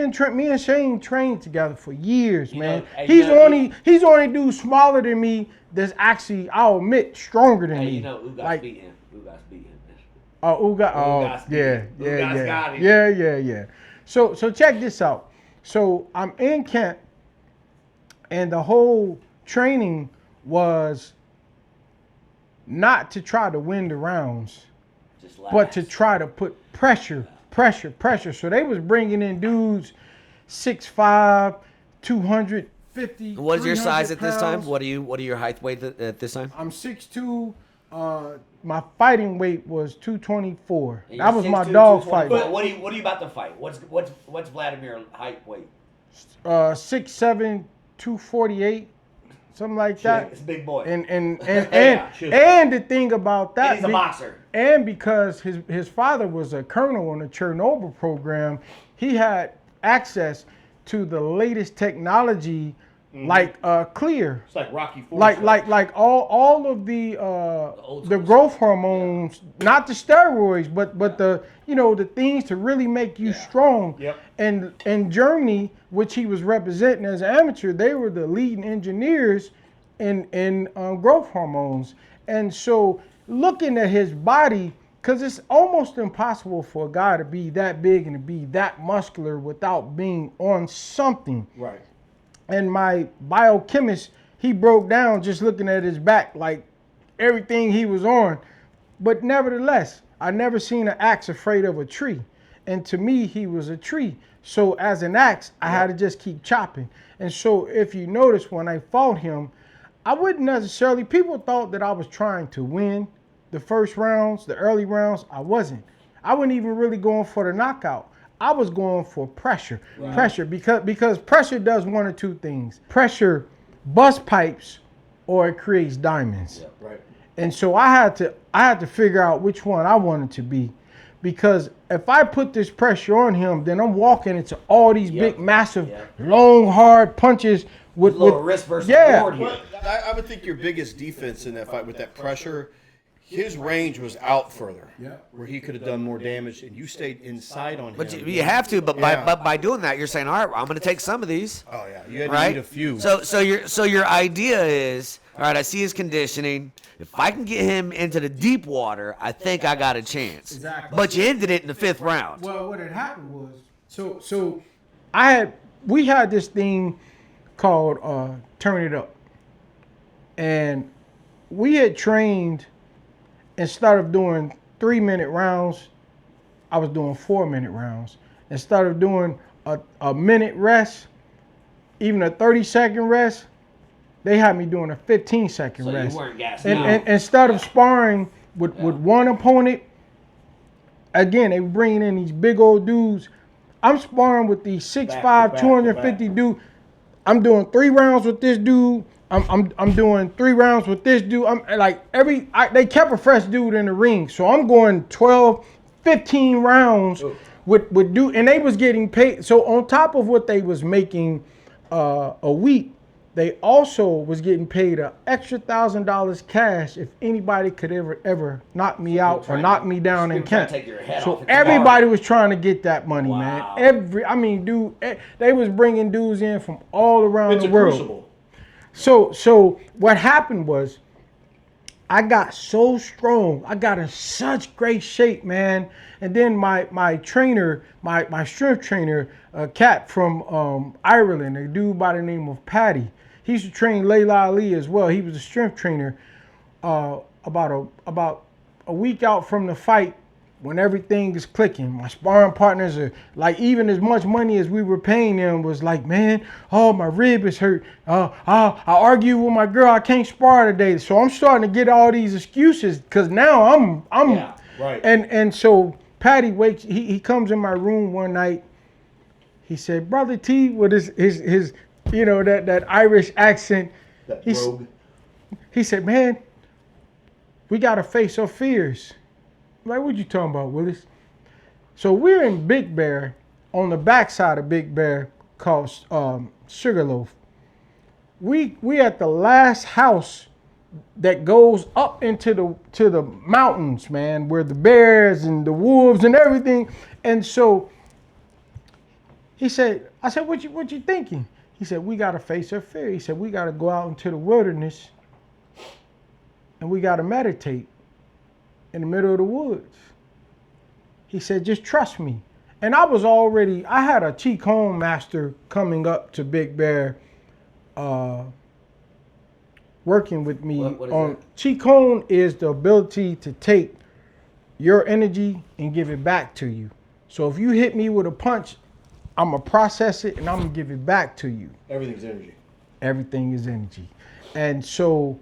and Shane trained together for years, man. He's the only dude smaller than me that's actually, I'll admit, stronger than me. You know, Ugas beat him. Ugas beat him. Got him. Yeah. So check this out. So I'm in camp, and the whole training was not to try to win the rounds, but to try to put pressure. So they was bringing in dudes 6'5", 250. What's your size at this time? pounds. What are your height weight at this time? I'm 6'2". My fighting weight was 224. And That you're was my 6'2", dog 224. fight. What are you about to fight? What's Wladimir height weight? 6'7", 248, something like that. It's a big boy. And Yeah, the thing about that, he's a boxer. And because his father was a colonel on the Chernobyl program, he had access to the latest technology, like clear. It's like Rocky IV. Like all of the growth hormones, not the steroids, but the the things to really make you strong. Yep. And in Germany, which he was representing as an amateur, they were the leading engineers in growth hormones. And so looking at his body, Because it's almost impossible for a guy to be that big and to be that muscular without being on something. Right. And my biochemist, he broke down just looking at his back, like everything he was on. But nevertheless, I never seen an axe afraid of a tree. And to me, he was a tree. So as an axe, I had to just keep chopping. And so if you notice, when I fought him, I wouldn't necessarily, people thought that I was trying to win the first rounds, the early rounds. I wasn't. I wasn't even really going for the knockout. I was going for pressure. Right. Pressure, because pressure does one or two things. Pressure busts pipes or it creates diamonds. Yeah, right. And so I had to figure out which one I wanted to be. Because if I put this pressure on him, then I'm walking into all these big, massive, long, hard punches with little wrist versus board here. Well, I would think your biggest defense in that fight with that pressure, his range was out further, where he could have done more damage, and you stayed inside on him. But you have to. But by doing that, you're saying, all right, I'm going to take some of these. Oh yeah, you had to eat a few. So your idea is, all right, I see his conditioning. If I can get him into the deep water, I think I got a chance. Exactly. But you ended it in the 5th round. Well, what had happened was, so we had this thing called Turn It Up. And we had trained, instead of doing 3-minute rounds, I was doing 4-minute rounds. Instead of doing a minute rest, even a 30-second rest, they had me doing a 15-second rest. So you weren't gassing out. And instead of sparring with one opponent, again, they were bringing in these big old dudes. I'm sparring with these 6'5", 250 dudes. I'm doing 3 rounds with this dude. I'm doing 3 rounds with this dude. I'm like they kept a fresh dude in the ring. So I'm going 12, 15 rounds with dude, and they was getting paid. So on top of what they was making a week, they also was getting paid an extra $1,000 cash if anybody could ever knock me out or knock me down in camp. So everybody was trying to get that money, man. Dude, they was bringing dudes in from all around the world. Crucible. So what happened was, I got so strong. I got in such great shape, man. And then my trainer, my strength trainer, Cat from Ireland, a dude by the name of Patty. He used to train Layla Ali as well. He was a strength trainer. About a week out from the fight, when everything is clicking, my sparring partners are like, even as much money as we were paying them was like, man, oh, my rib is hurt. I argue with my girl, I can't spar today. So I'm starting to get all these excuses because now I'm right. And so Patty wakes, he comes in my room one night. He said, Brother T, with his that Irish accent. He said, man, we got to face our fears. I'm like, what you talking about, Willis? So we're in Big Bear, on the backside of Big Bear, called Sugarloaf. We at the last house that goes up into the mountains, man, where the bears and the wolves and everything. And so I said, what you thinking? He said, we got to face our fear. He said, we got to go out into the wilderness and we got to meditate in the middle of the woods. He said, just trust me. And I had a Qigong master coming up to Big Bear, working with me. What is on that? Qigong is the ability to take your energy and give it back to you. So if you hit me with a punch, I'm going to process it and I'm going to give it back to you. Everything's energy. Everything is energy. And so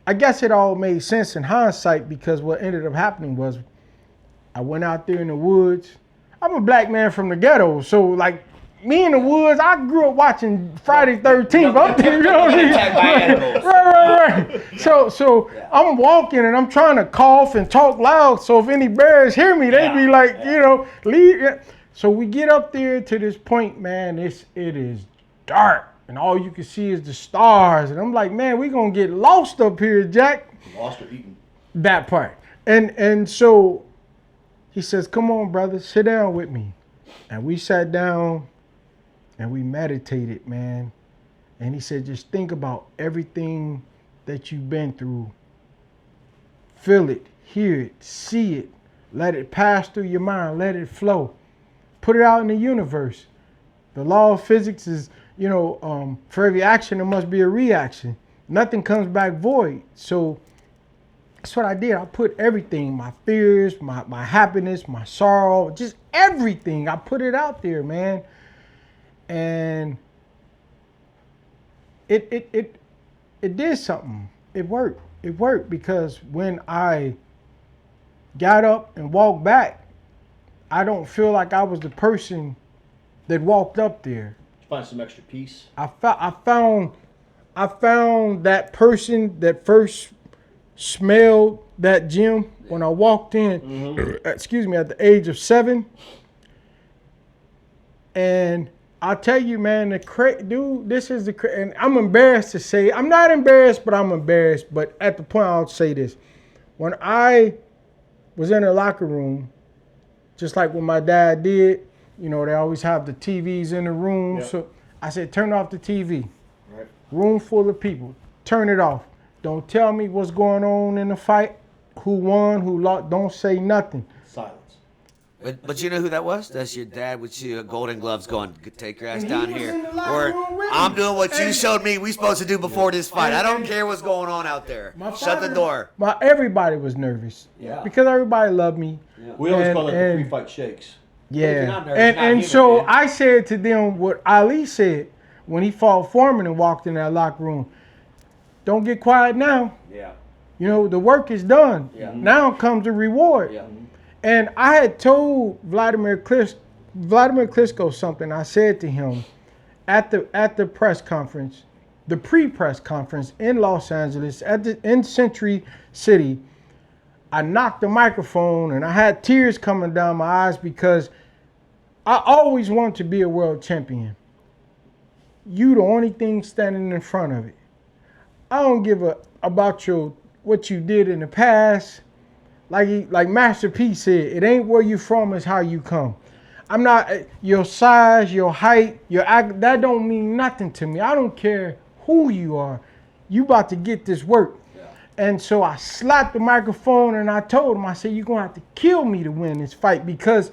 I guess it all made sense in hindsight, because what ended up happening was I went out there in the woods. I'm a black man from the ghetto, so like me in the woods, I grew up watching Friday 13th. I'm thinking, you know what I mean? Right. So I'm walking and I'm trying to cough and talk loud, so if any bears hear me, they'd be like, leave. So we get up there to this point, man, it is dark. And all you can see is the stars. And I'm like, man, we gonna get lost up here, Jack. Lost or eaten. That part. And so he says, come on, brother, sit down with me. And we sat down and we meditated, man. And he said, just think about everything that you've been through. Feel it, hear it, see it, let it pass through your mind, let it flow. Put it out in the universe. The law of physics is, for every action, there must be a reaction. Nothing comes back void. So that's what I did. I put everything, my fears, my happiness, my sorrow, just everything. I put it out there, man. And it did something. It worked. It worked because when I got up and walked back, I don't feel like I was the person that walked up there. Find some extra peace. I found that person that first smelled that gym when I walked in, excuse me, at the age of 7. And I'll tell you, man, this is and I'm embarrassed to say, I'm not embarrassed, but I'm embarrassed. But at the point, I'll say this. When I was in the locker room, just like what my dad did, they always have the TVs in the room. Yeah. So I said, turn off the TV. Right. Room full of people. Turn it off. Don't tell me what's going on in the fight, who won, who lost. Don't say nothing. Silence. But you know who that was? That's your dad with your golden gloves going, take your ass down here. Or I'm doing what you showed me we supposed to do before this fight. I don't care what's going on out there. Shut the door. Everybody was nervous. Yeah. Because everybody loved me. Yeah. We always call it the pre-fight shakes. Yeah. And so I said to them what Ali said when he fought Foreman and walked in that locker room. Don't get quiet now. Yeah. The work is done. Yeah. Now comes the reward. Yeah. And I had told Wladimir Klitschko something. I said to him at the press conference, the pre-press conference in Los Angeles, in Century City. I knocked the microphone and I had tears coming down my eyes because I always wanted to be a world champion. You the only thing standing in front of it. I don't give about what you did in the past. Like Master P said, it ain't where you from, it's how you come. I'm not your size, your height, that don't mean nothing to me. I don't care who you are. You about to get this work. Yeah. And so I slapped the microphone and I told him, I said, you're gonna have to kill me to win this fight because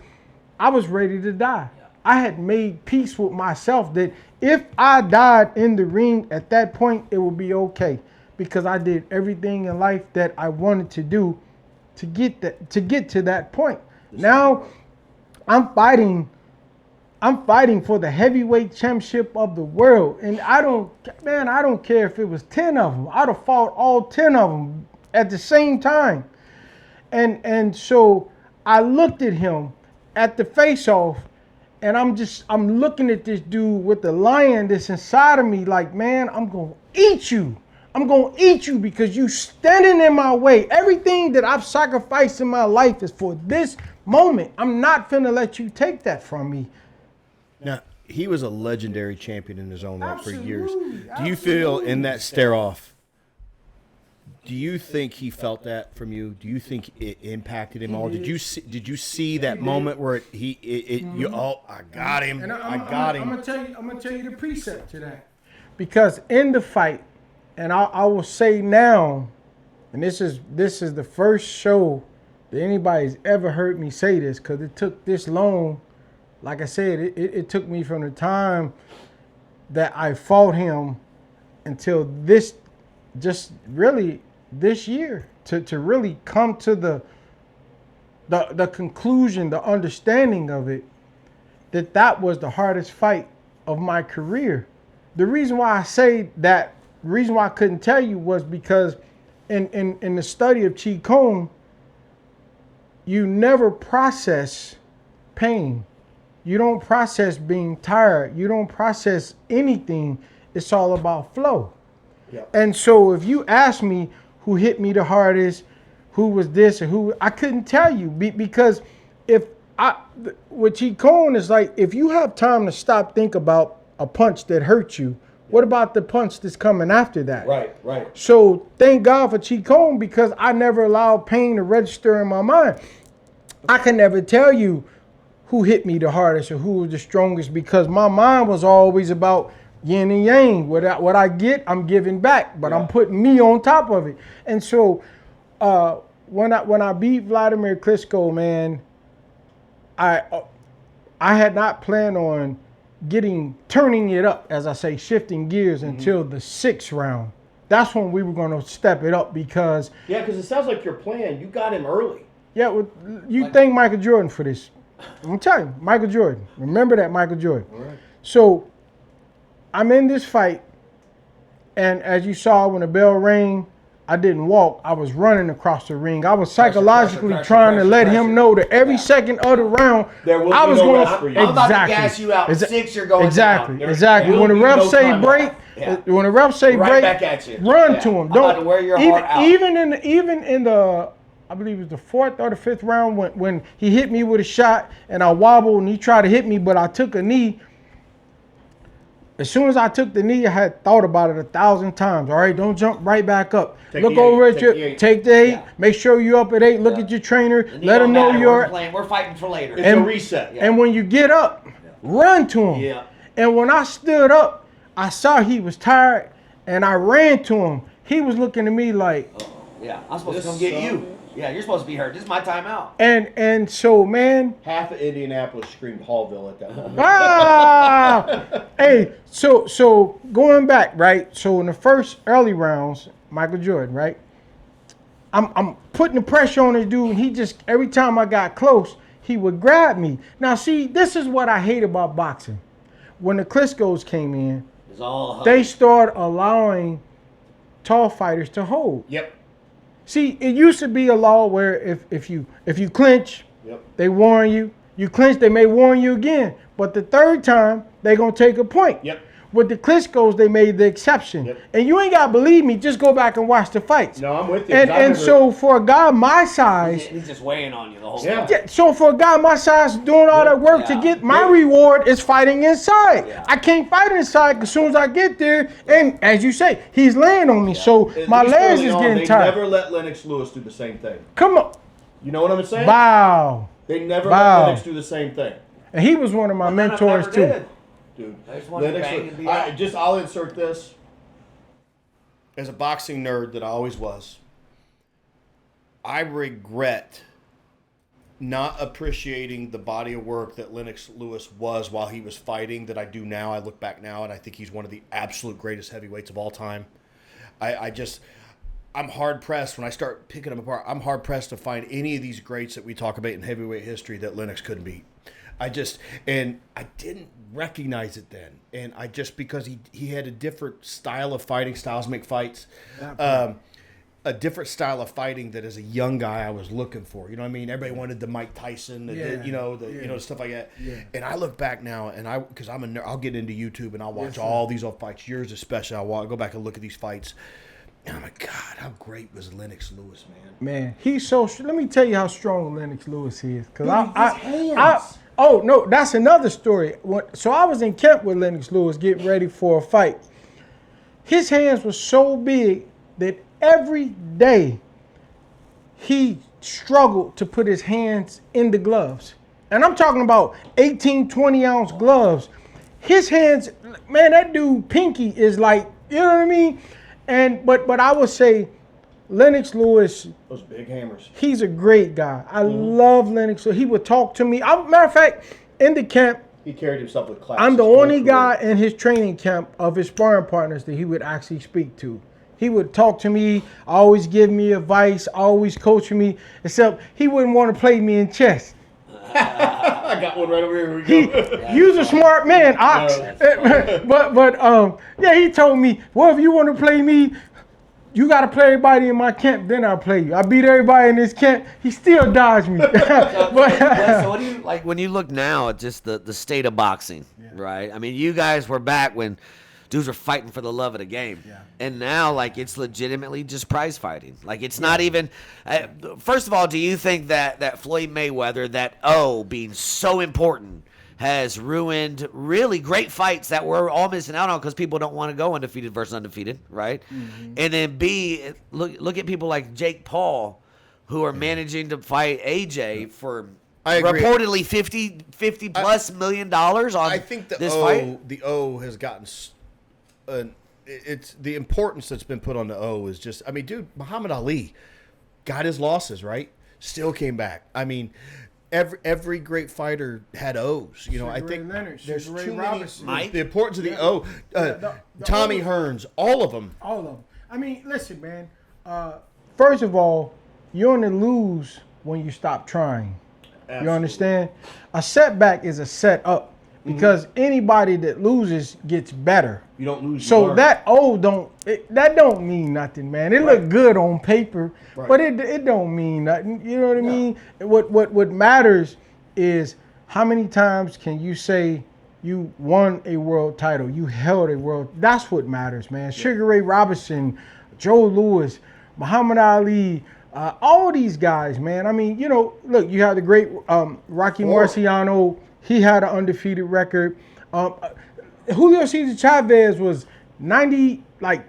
I was ready to die. Yeah. I had made peace with myself that if I died in the ring at that point, it would be okay because I did everything in life that I wanted to do to get to that point. Now I'm fighting for the heavyweight championship of the world. And I don't care if it was 10 of them. I'd have fought all 10 of them at the same time. And so I looked at him at the face-off and I'm looking at this dude with the lion that's inside of me like, man, I'm going to eat you. I'm going to eat you because you standing in my way. Everything that I've sacrificed in my life is for this moment. I'm not finna let you take that from me. Now, he was a legendary champion in his own right for years. Do you feel in that stare-off, do you think he felt that from you? Do you think it impacted him all? Did you see that moment where I got him. I got him. I'm gonna tell you the precept to that. Because in the fight, and I will say now, and this is the first show that anybody's ever heard me say this, because it took this long. Like I said, it took me from the time that I fought him until this year to really come to the conclusion, the understanding of it, that was the hardest fight of my career. The reason why I say that, the reason why I couldn't tell you was because in the study of Qigong, you never process pain. You don't process being tired. You don't process anything. It's all about flow. Yep. And so if you ask me who hit me the hardest, who was this or who, I couldn't tell you because with Qigong is like, if you have time to stop, think about a punch that hurt you, what about the punch that's coming after that? Right. So thank God for Qigong because I never allowed pain to register in my mind. I can never tell you who hit me the hardest or who was the strongest because my mind was always about yin and yang. What I get, I'm giving back, but I'm putting me on top of it. And so when I beat Wladimir Klitschko, man, I had not planned on turning it up, as I say, shifting gears until the 6th round. That's when we were going to step it up because... Yeah, because it sounds like your plan, you got him early. Yeah, well, you thank Michael Jordan for this. I'm telling you, Michael Jordan. Remember that, Michael Jordan. All right. So, I'm in this fight, and as you saw, when the bell rang, I didn't walk. I was running across the ring. I was psychologically trying to let him know that every second of the round, I was going to... I'm about to gas you out. 6, you're going Exactly, down. exactly. When the refs say break, when the refs say break, back at you. run to him. I'm about to wear your heart out. Even in the, I believe it was the 4th or the 5th round when he hit me with a shot and I wobbled and he tried to hit me, but I took a knee. As soon as I took the knee, I had thought about it 1,000 times. All right, don't jump right back up. Look over at your, take the 8. Yeah. Make sure you're up at 8. Look at your trainer. Let him know you're. We're fighting for later. It's a reset. Yeah. And when you get up, run to him. Yeah. And when I stood up, I saw he was tired, and I ran to him. He was looking at me like, yeah, I'm supposed to come get you. Yeah, you're supposed to be hurt. This is my timeout. And so, man. Half of Indianapolis screamed Haughville at that moment. Hey, so going back, right? So in the first early rounds, Michael Jordan, right? I'm putting the pressure on this dude, and he just, every time I got close, he would grab me. Now, see, this is what I hate about boxing. When the Klitschkos came in, they started allowing tall fighters to hold. Yep. See, it used to be a law where if you clinch, they warn you. You clinch, they may warn you again. But the 3rd time, they're going to take a point. Yep. With the Klitschkos, they made the exception. Yep. And you ain't got to believe me. Just go back and watch the fights. No, I'm with you. And so for a guy my size... He's just weighing on you the whole time. Yeah, so for a guy my size doing all that work to get my reward is fighting inside. Yeah. I can't fight inside as soon as I get there. And as you say, he's laying on me. So my legs is getting tired. They never let Lennox Lewis do the same thing. Come on. You know what I'm saying? Wow. They never let Lennox do the same thing. And he was one of my mentors too. Dude, I'll insert this. As a boxing nerd that I always was, I regret not appreciating the body of work that Lennox Lewis was while he was fighting that I do now. I look back now and I think he's one of the absolute greatest heavyweights of all time. I'm hard pressed when I start picking them apart. I'm hard pressed to find any of these greats that we talk about in heavyweight history that Lennox couldn't beat. I didn't recognize it then. And because he had a different style of fighting, styles make fights, a different style of fighting that as a young guy I was looking for. You know what I mean? Everybody wanted the Mike Tyson, stuff like that. Yeah. And I look back now and because I'm a nerd, I'll get into YouTube and I'll watch all these old fights, yours especially. I'll go back and look at these fights. And I'm like, God, how great was Lennox Lewis, man? Man, he's so. Let me tell you how strong Lennox Lewis is. Oh, no, that's another story. So I was in camp with Lennox Lewis getting ready for a fight. His hands were so big that every day he struggled to put his hands in the gloves. And I'm talking about 18, 20-ounce gloves. His hands, man, that dude pinky is like, you know what I mean? But I would say Lennox Lewis, those big hammers. He's a great guy. I love Lennox. So he would talk to me. Matter of fact, in the camp, he carried himself with class. I'm the only guy in his training camp of his sparring partners that he would actually speak to. He would talk to me, always give me advice, always coach me, except he wouldn't want to play me in chess. I got one right over here. He was a smart man, Ox. But he told me, well, if you want to play me, you got to play everybody in my camp, then I'll play you. I beat everybody in this camp. He still dodged me. So what do you like when you look now at just the state of boxing, right? I mean, you guys were back when dudes were fighting for the love of the game. Yeah. And now, like, it's legitimately just prize fighting. Like, it's not even first of all, do you think that Floyd Mayweather, that O being so important, has ruined really great fights that we're all missing out on because people don't want to go undefeated versus undefeated, right? Mm-hmm. And then B, look at people like Jake Paul, who are managing to fight AJ for reportedly $50 plus million on I think this fight. The O has gotten it's the importance that's been put on the O is just, I mean, dude, Muhammad Ali, got his losses, right? Still came back. I mean, every great fighter had O's. You know, I think there's too many. The importance of the O. Tommy Hearns, all of them. All of them. I mean, listen, man. First of all, you only lose when you stop trying. Absolutely. You understand? A setback is a setup because anybody that loses gets better. You don't lose. So that don't mean nothing, man. It look good on paper, but it don't mean nothing. You know what I mean? What matters is how many times can you say you won a world title, you held a world. That's what matters, man. Sugar Ray Robinson, Joe Louis, Muhammad Ali. All these guys, man. I mean, you know, look, you have the great Rocky Marciano. He had an undefeated record. Julio Cesar Chavez was 90, I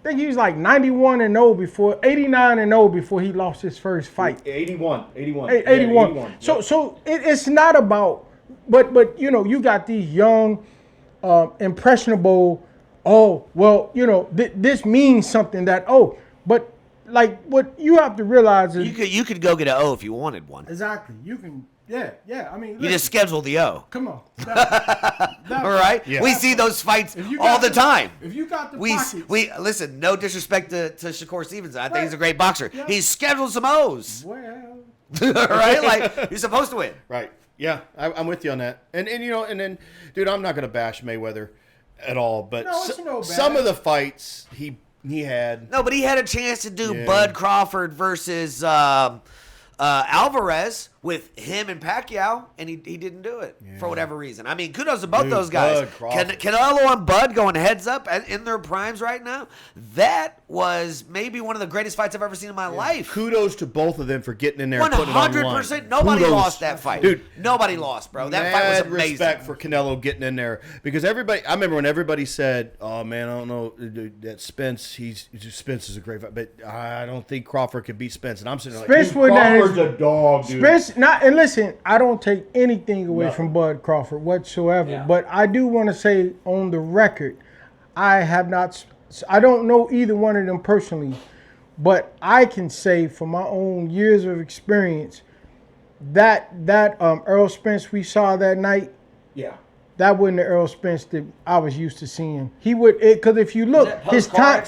think he was 91-0 before, 89-0 before he lost his first fight. 81. So it's not about, but you know, you got these young, impressionable. Oh well, you know, this means something that but. Like what you have to realize is you could go get an O if you wanted one. Exactly. You can. Yeah. I mean, listen, you just schedule the O. Come on. All right. Yeah. We see those fights all the time. If you got the pockets. We listen. No disrespect to Shakur Stevenson. I think he's a great boxer. Yeah. He's scheduled some O's. Well. Right. Like you're supposed to win. Right. Yeah. I'm with you on that. And you know, and then, dude, I'm not gonna bash Mayweather at all, but some of the fights he had. No, but he had a chance to do Bud Crawford versus Alvarez with him and Pacquiao, and he didn't do it for whatever reason. I mean, kudos to both those guys. Canelo and Bud going heads up in their primes right now. That was maybe one of the greatest fights I've ever seen in my life. Kudos to both of them for getting in there and putting it on the line. 100%. Nobody lost that fight. Dude, nobody lost, bro. That fight was amazing. Respect for Canelo getting in there because everybody. I remember when everybody said, "Oh man, I don't know that Spence. Spence is a great fight, but I don't think Crawford could beat Spence." And I'm sitting there like, Crawford's a dog, dude. Spence, and listen, I don't take anything away from Bud Crawford whatsoever, but I do want to say on the record, I don't know either one of them personally, but I can say from my own years of experience that Earl Spence we saw that night, that wasn't the Earl Spence that I was used to seeing. He would, because if you look, his time,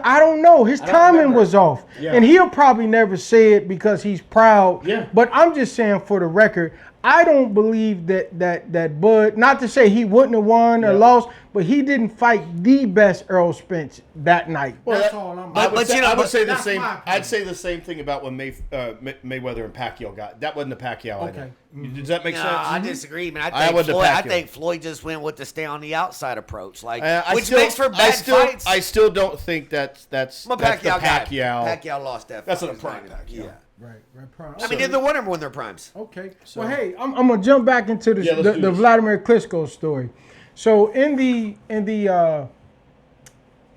I don't know, his timing was off. Yeah. And he'll probably never say it because he's proud. Yeah. But I'm just saying for the record, I don't believe that Bud, not to say he wouldn't have won or lost, but he didn't fight the best Earl Spence that night. Well, that's all I'm. I would say the same. I'd say the same thing about when Mayweather and Pacquiao got. That wasn't the Pacquiao. Okay. Does that make sense? I disagree, man. I think Floyd just went with the stay on the outside approach, which makes for bad fights. I still don't think that's Pacquiao. Pacquiao lost that. That's a prime. Yeah. Right. Prime. I mean, neither one of them won their primes. Okay. So, well, hey, I'm gonna jump back into the Wladimir Klitschko story. So in the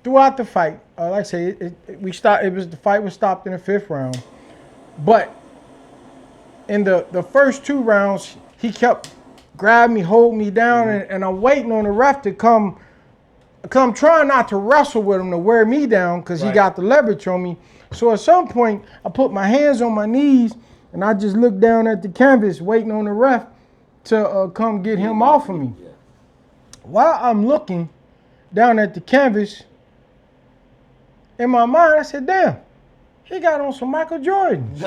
throughout the fight, like I say, the fight was stopped in the 5th round, but in the first 2 rounds, he kept grabbing me, holding me down, and I'm waiting on the ref to come. I'm trying not to wrestle with him to wear me down because he got the leverage on me. So at some point, I put my hands on my knees and I just looked down at the canvas waiting on the ref to come get him off of me. While I'm looking down at the canvas, in my mind, I said, damn, he got on some Michael Jordans.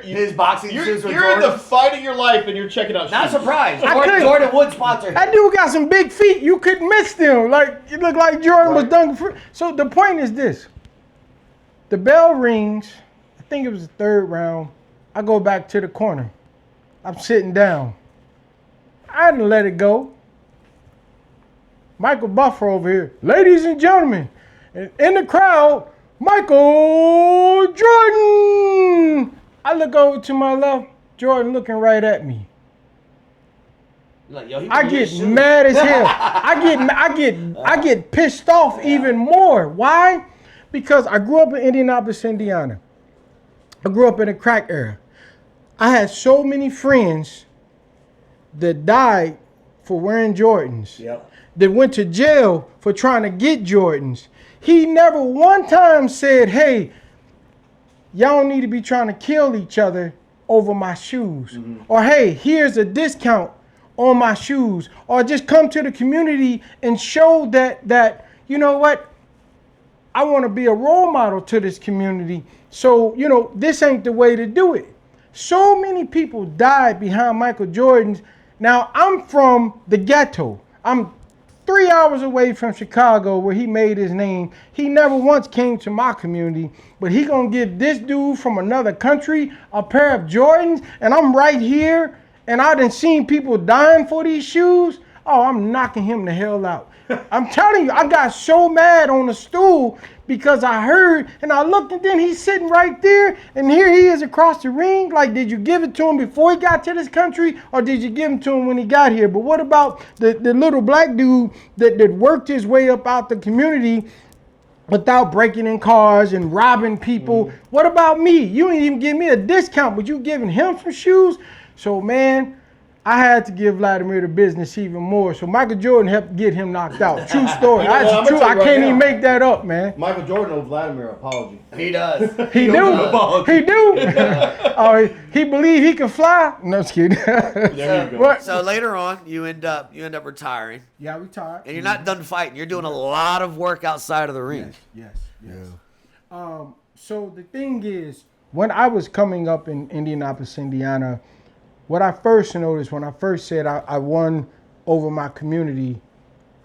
His boxing shoes were You're in the fight of your life and you're checking out shoes. Not surprised. Jordan would sponsor him. That dude got some big feet. You couldn't miss them. Like, it looked like Jordan was done for. So the point is this. The bell rings. I think it was the 3rd round. I go back to the corner. I'm sitting down. I didn't let it go. Michael Buffer over here. Ladies and gentlemen, and in the crowd, Michael Jordan. I look over to my left, Jordan looking right at me. Like, yo, I get mad as hell. I get pissed off even more. Why? Because I grew up in Indianapolis, Indiana. I grew up in a crack era. I had so many friends that died for wearing Jordans. Yep. That went to jail for trying to get Jordans. He never one time said, hey, y'all need to be trying to kill each other over my shoes. Or hey, here's a discount on my shoes. Or just come to the community and show that you know what, I want to be a role model to this community. So, you know, this ain't the way to do it. So many people died behind Michael Jordan's. Now, I'm from the ghetto. I'm 3 hours away from Chicago where he made his name. He never once came to my community, but he gonna give this dude from another country a pair of Jordans, and I'm right here, and I done seen people dying for these shoes. Oh, I'm knocking him the hell out. I'm telling you, I got so mad on the stool because I heard and I looked, and then he's sitting right there, and here he is across the ring. Like, did you give it to him before he got to this country, or did you give him to him when he got here? But what about the little black dude that worked his way up out the community without breaking in cars and robbing people? What about me? You didn't even give me a discount, but you giving him some shoes? So, man, I had to give Wladimir the business even more. So Michael Jordan helped get him knocked out. True story. That's true. I can't even make that up, man. Michael Jordan owes Wladimir an apology. He does. He do. He do. Oh, he believe he can fly? No, just kidding. There you go. What? So later on, you end up retiring, Yeah, retired. and you're not done fighting. You're doing a lot of work outside of the ring. Yes. So the thing is, when I was coming up in Indianapolis, Indiana, what I first noticed when I first said I won over my community,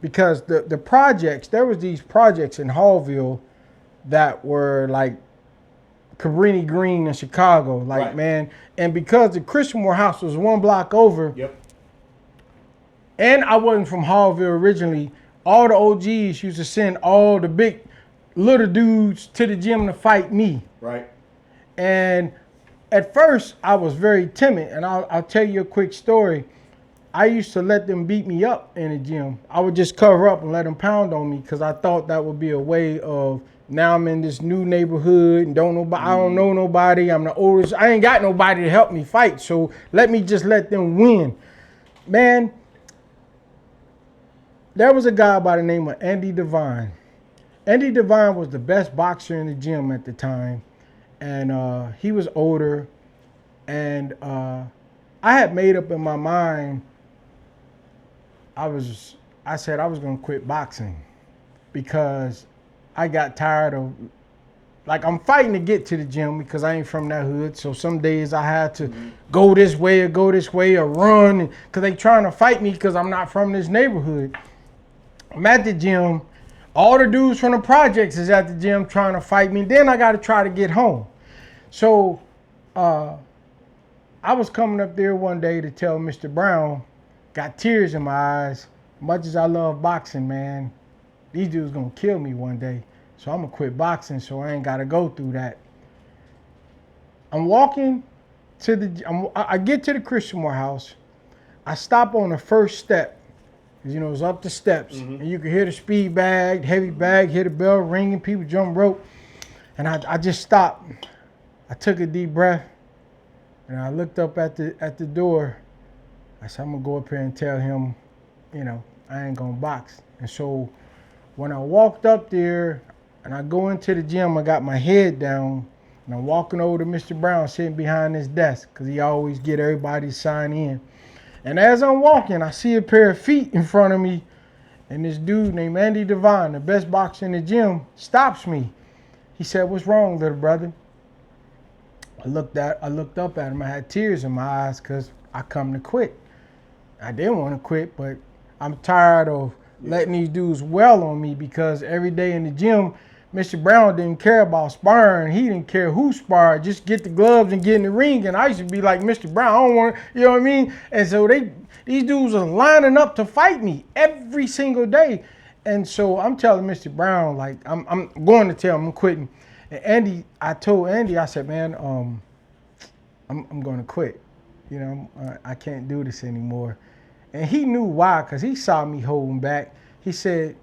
because the projects, there was these projects in Haughville that were like Cabrini Green in Chicago, like, Right. man, and because the Christian Moore house was one block over, Yep. and I wasn't from Haughville originally, all the OGs used to send all the big little dudes to the gym to fight me. Right. And at first, I was very timid, and I'll tell you a quick story. I used to let them beat me up in the gym. I would just cover up and let them pound on me because I thought that would be a way of, now I'm in this new neighborhood and I don't know nobody. I'm the oldest. I ain't got nobody to help me fight, so let me just let them win. Man, there was a guy by the name of Andy Devine. Andy Devine was the best boxer in the gym at the time. And he was older, and I had made up in my mind, I said I was gonna quit boxing because I got tired of, like, I'm fighting to get to the gym because I ain't from that hood. So some days I had to go this way or run, because they trying to fight me because I'm not from this neighborhood. I'm at the gym. All the dudes from the projects is at the gym trying to fight me. Then I got to try to get home. So I was coming up there one day to tell Mr. Brown, got tears in my eyes. Much as I love boxing, man, these dudes going to kill me one day. So I'm going to quit boxing so I ain't got to go through that. I'm walking to I get to the Christian Moore house. I stop on the first step. You know, it's up the steps, and you can hear the speed bag, heavy bag, hear the bell ringing, people jump rope. And I just stopped. I took a deep breath, and I looked up at the door. I said, I'm gonna go up here and tell him, you know, I ain't gonna box. And so when I walked up there and I go into the gym, I got my head down, and I'm walking over to Mr. Brown sitting behind his desk, because he always get everybody to sign in. And as I'm walking, I see a pair of feet in front of me, and this dude named Andy Devine, the best boxer in the gym, stops me. He said, "What's wrong, little brother?" I looked up at him. I had tears in my eyes because I come to quit. I didn't want to quit, but I'm tired of letting these dudes well on me, because every day in the gym, Mr. Brown didn't care about sparring. He didn't care who sparred. Just get the gloves and get in the ring. And I used to be like, Mr. Brown, I don't want to, you know what I mean? And so these dudes are lining up to fight me every single day. And so I'm telling Mr. Brown, like, I'm going to tell him I'm quitting. And I told Andy, I said, man, I'm going to quit. You know, I can't do this anymore. And he knew why, because he saw me holding back. He said,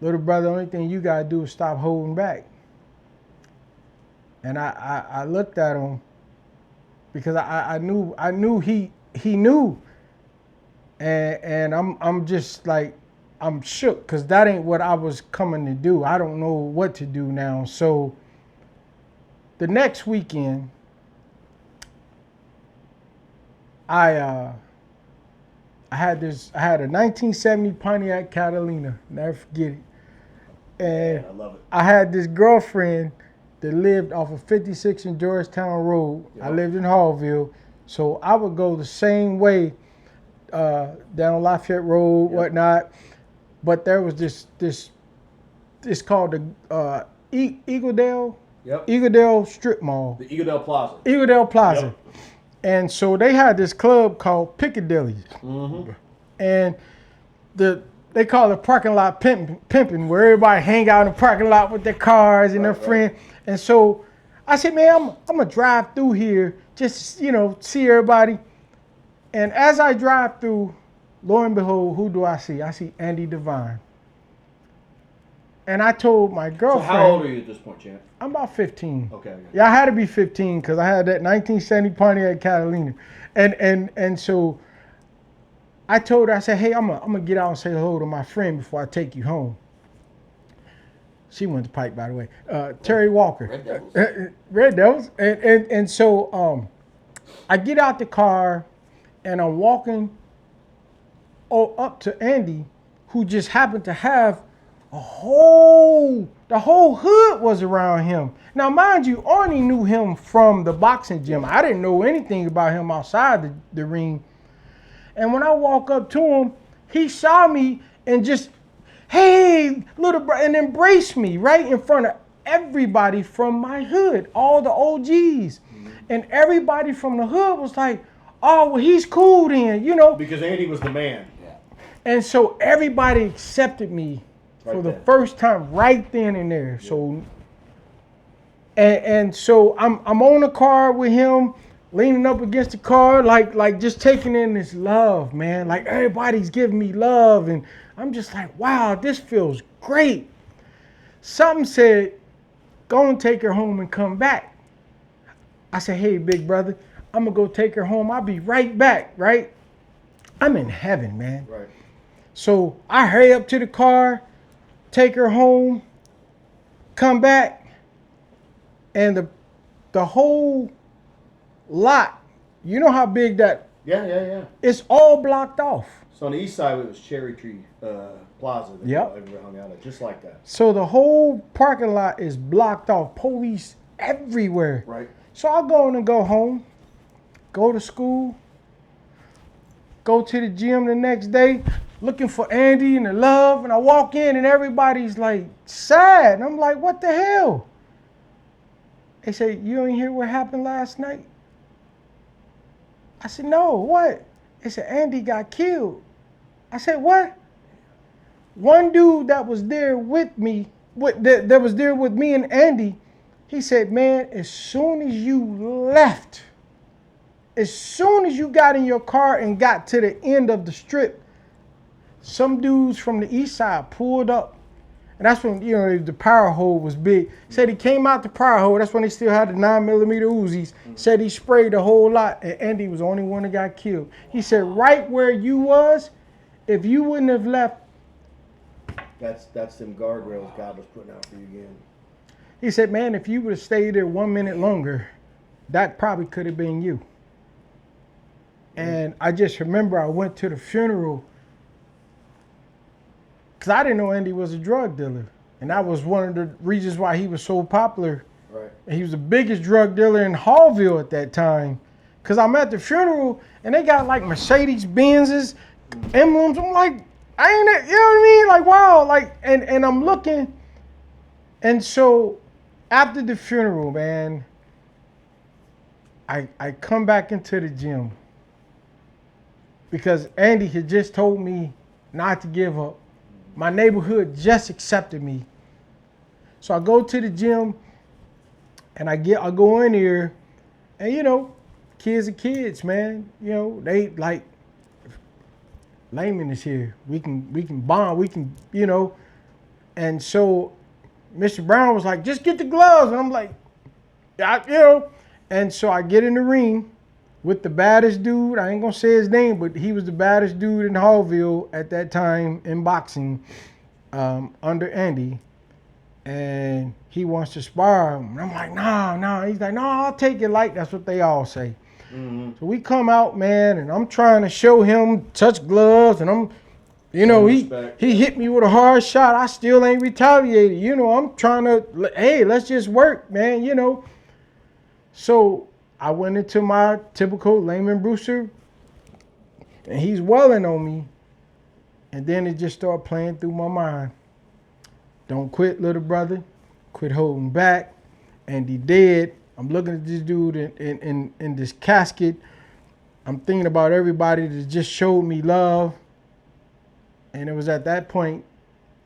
"Little brother, the only thing you got to do is stop holding back." And I looked at him, because I knew he knew and I'm just like, I'm shook because that ain't what I was coming to do. I don't know what to do now. So the next weekend, I had a 1970 Pontiac Catalina. Never forget it. And I love it. I had this girlfriend that lived off of 56 and Georgetown Road. I lived in Haughville, so I would go the same way down Lafayette Road, whatnot. But there was this it's called the Eagledale. Yep. Eagledale Strip Mall. The Eagledale Plaza. Eagledale Plaza. Yep. And so they had this club called Piccadilly. Mm-hmm. And they call it parking lot pimping, where everybody hang out in the parking lot with their cars and their friends. And so I said, man, I'm going to drive through here just, see everybody. And as I drive through, lo and behold, who do I see? I see Andy Devine. And I told my girlfriend. So how old are you at this point, champ? I'm about 15. Okay. Yeah, I had to be 15 because I had that 1970 Pontiac Catalina. And so I told her, I said, hey, I'm gonna get out and say hello to my friend before I take you home. She went to Pike, by the way. Terry Walker. Red Devils. Red Devils. And so I get out the car and I'm walking up to Andy, who just happened to have the whole hood was around him. Now, mind you, Arnie knew him from the boxing gym. I didn't know anything about him outside the ring. And when I walk up to him, he saw me and just, hey, little bro, and embraced me right in front of everybody from my hood, all the OGs. Mm-hmm. And everybody from the hood was like, oh, well, he's cool then, Because Andy was the man. Yeah. And so everybody accepted me for the first time right then and there. Yeah. So, and so I'm on the car with him, leaning up against the car, like just taking in this love, man. Like everybody's giving me love, and I'm just like, wow, this feels great. Something said, go and take her home and come back. I said, hey, big brother, I'm gonna go take her home. I'll be right back, right? I'm in heaven, man. Right. So I hurry up to the car, take her home, come back, and the whole lot, you know how big that? Yeah. It's all blocked off. So on the east side, it was Cherry Tree Plaza that everybody hung out at, just like that. So the whole parking lot is blocked off, police everywhere. Right. So I go home, go to school, go to the gym the next day, looking for Andy and the love, and I walk in and everybody's like sad. And I'm like, what the hell? They say, you ain't hear what happened last night? I said, no, what? They said, Andy got killed. I said, what? One dude that was there with me, that was there with me and Andy, he said, man, as soon as you left, as soon as you got in your car and got to the end of the strip, some dudes from the east side pulled up. And that's when, the power hole was big. Said he came out the power hole. That's when they still had the 9mm Uzis. Said he sprayed the whole lot, and Andy was the only one that got killed. He said, right where you was, if you wouldn't have left. That's them guardrails God was putting out for you again. He said, man, if you would have stayed there 1 minute longer, that probably could have been you. And I just remember I went to the funeral because I didn't know Andy was a drug dealer. And that was one of the reasons why he was so popular. Right. And he was the biggest drug dealer in Haughville at that time. Because I'm at the funeral and they got like Mercedes Benzes, emblems. I'm like, I ain't, you know what I mean? Like, wow. Like, and I'm looking. And so after the funeral, man, I come back into the gym because Andy had just told me not to give up. My neighborhood just accepted me. So I go to the gym and I go in here and kids are kids, man. They like Lamon is here. We can bond, and so Mr. Brown was like, just get the gloves. And I'm like, and so I get in the ring with the baddest dude. I ain't gonna say his name, but he was the baddest dude in Haughville at that time in boxing, under Andy. And he wants to spar him. And I'm like, nah. He's like, no, I'll take it light. That's what they all say. Mm-hmm. So we come out, man, and I'm trying to show him touch gloves, and I'm, he hit me with a hard shot. I still ain't retaliated. I'm trying to, hey, let's just work, man, So I went into my typical Lamon Brewster, and he's welling on me. And then it just started playing through my mind. Don't quit, little brother. Quit holding back. And he dead. I'm looking at this dude in this casket. I'm thinking about everybody that just showed me love. And it was at that point,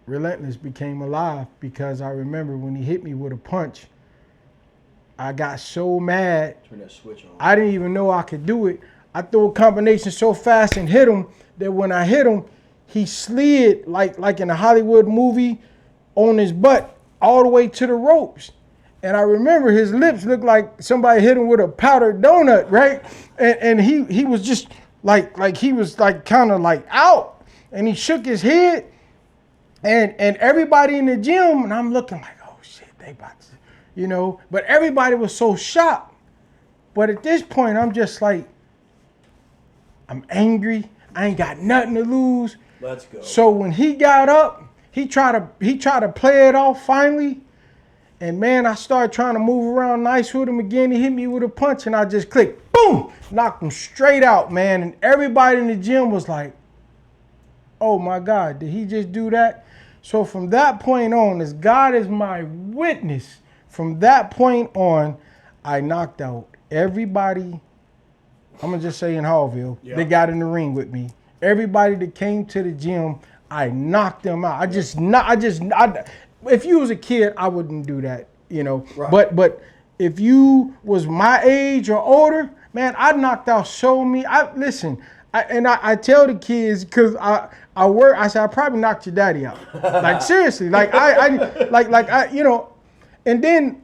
Relentless became alive, because I remember when he hit me with a punch, I got so mad. Turn that switch on. I didn't even know I could do it. I threw a combination so fast and hit him that when I hit him, he slid like in a Hollywood movie on his butt all the way to the ropes. And I remember his lips looked like somebody hit him with a powdered donut, right? And he was just like he was like kind of like out. And he shook his head, and everybody in the gym, and I'm looking like, oh shit, they about to, but everybody was so shocked. But at this point, I'm just like, I'm angry. I ain't got nothing to lose. Let's go. So when he got up, he tried to play it off finally. And man, I started trying to move around nice with him again. He hit me with a punch, and I just clicked, boom, knocked him straight out, man. And everybody in the gym was like, oh my God, did he just do that? So from that point on, as God is my witness, from that point on, I knocked out everybody. I'm gonna just say in Haughville, They got in the ring with me. Everybody that came to the gym, I knocked them out. If you was a kid, I wouldn't do that, Right. But if you was my age or older, man, I knocked out so many. I tell the kids, because I work. I said I probably knocked your daddy out. Like seriously, And then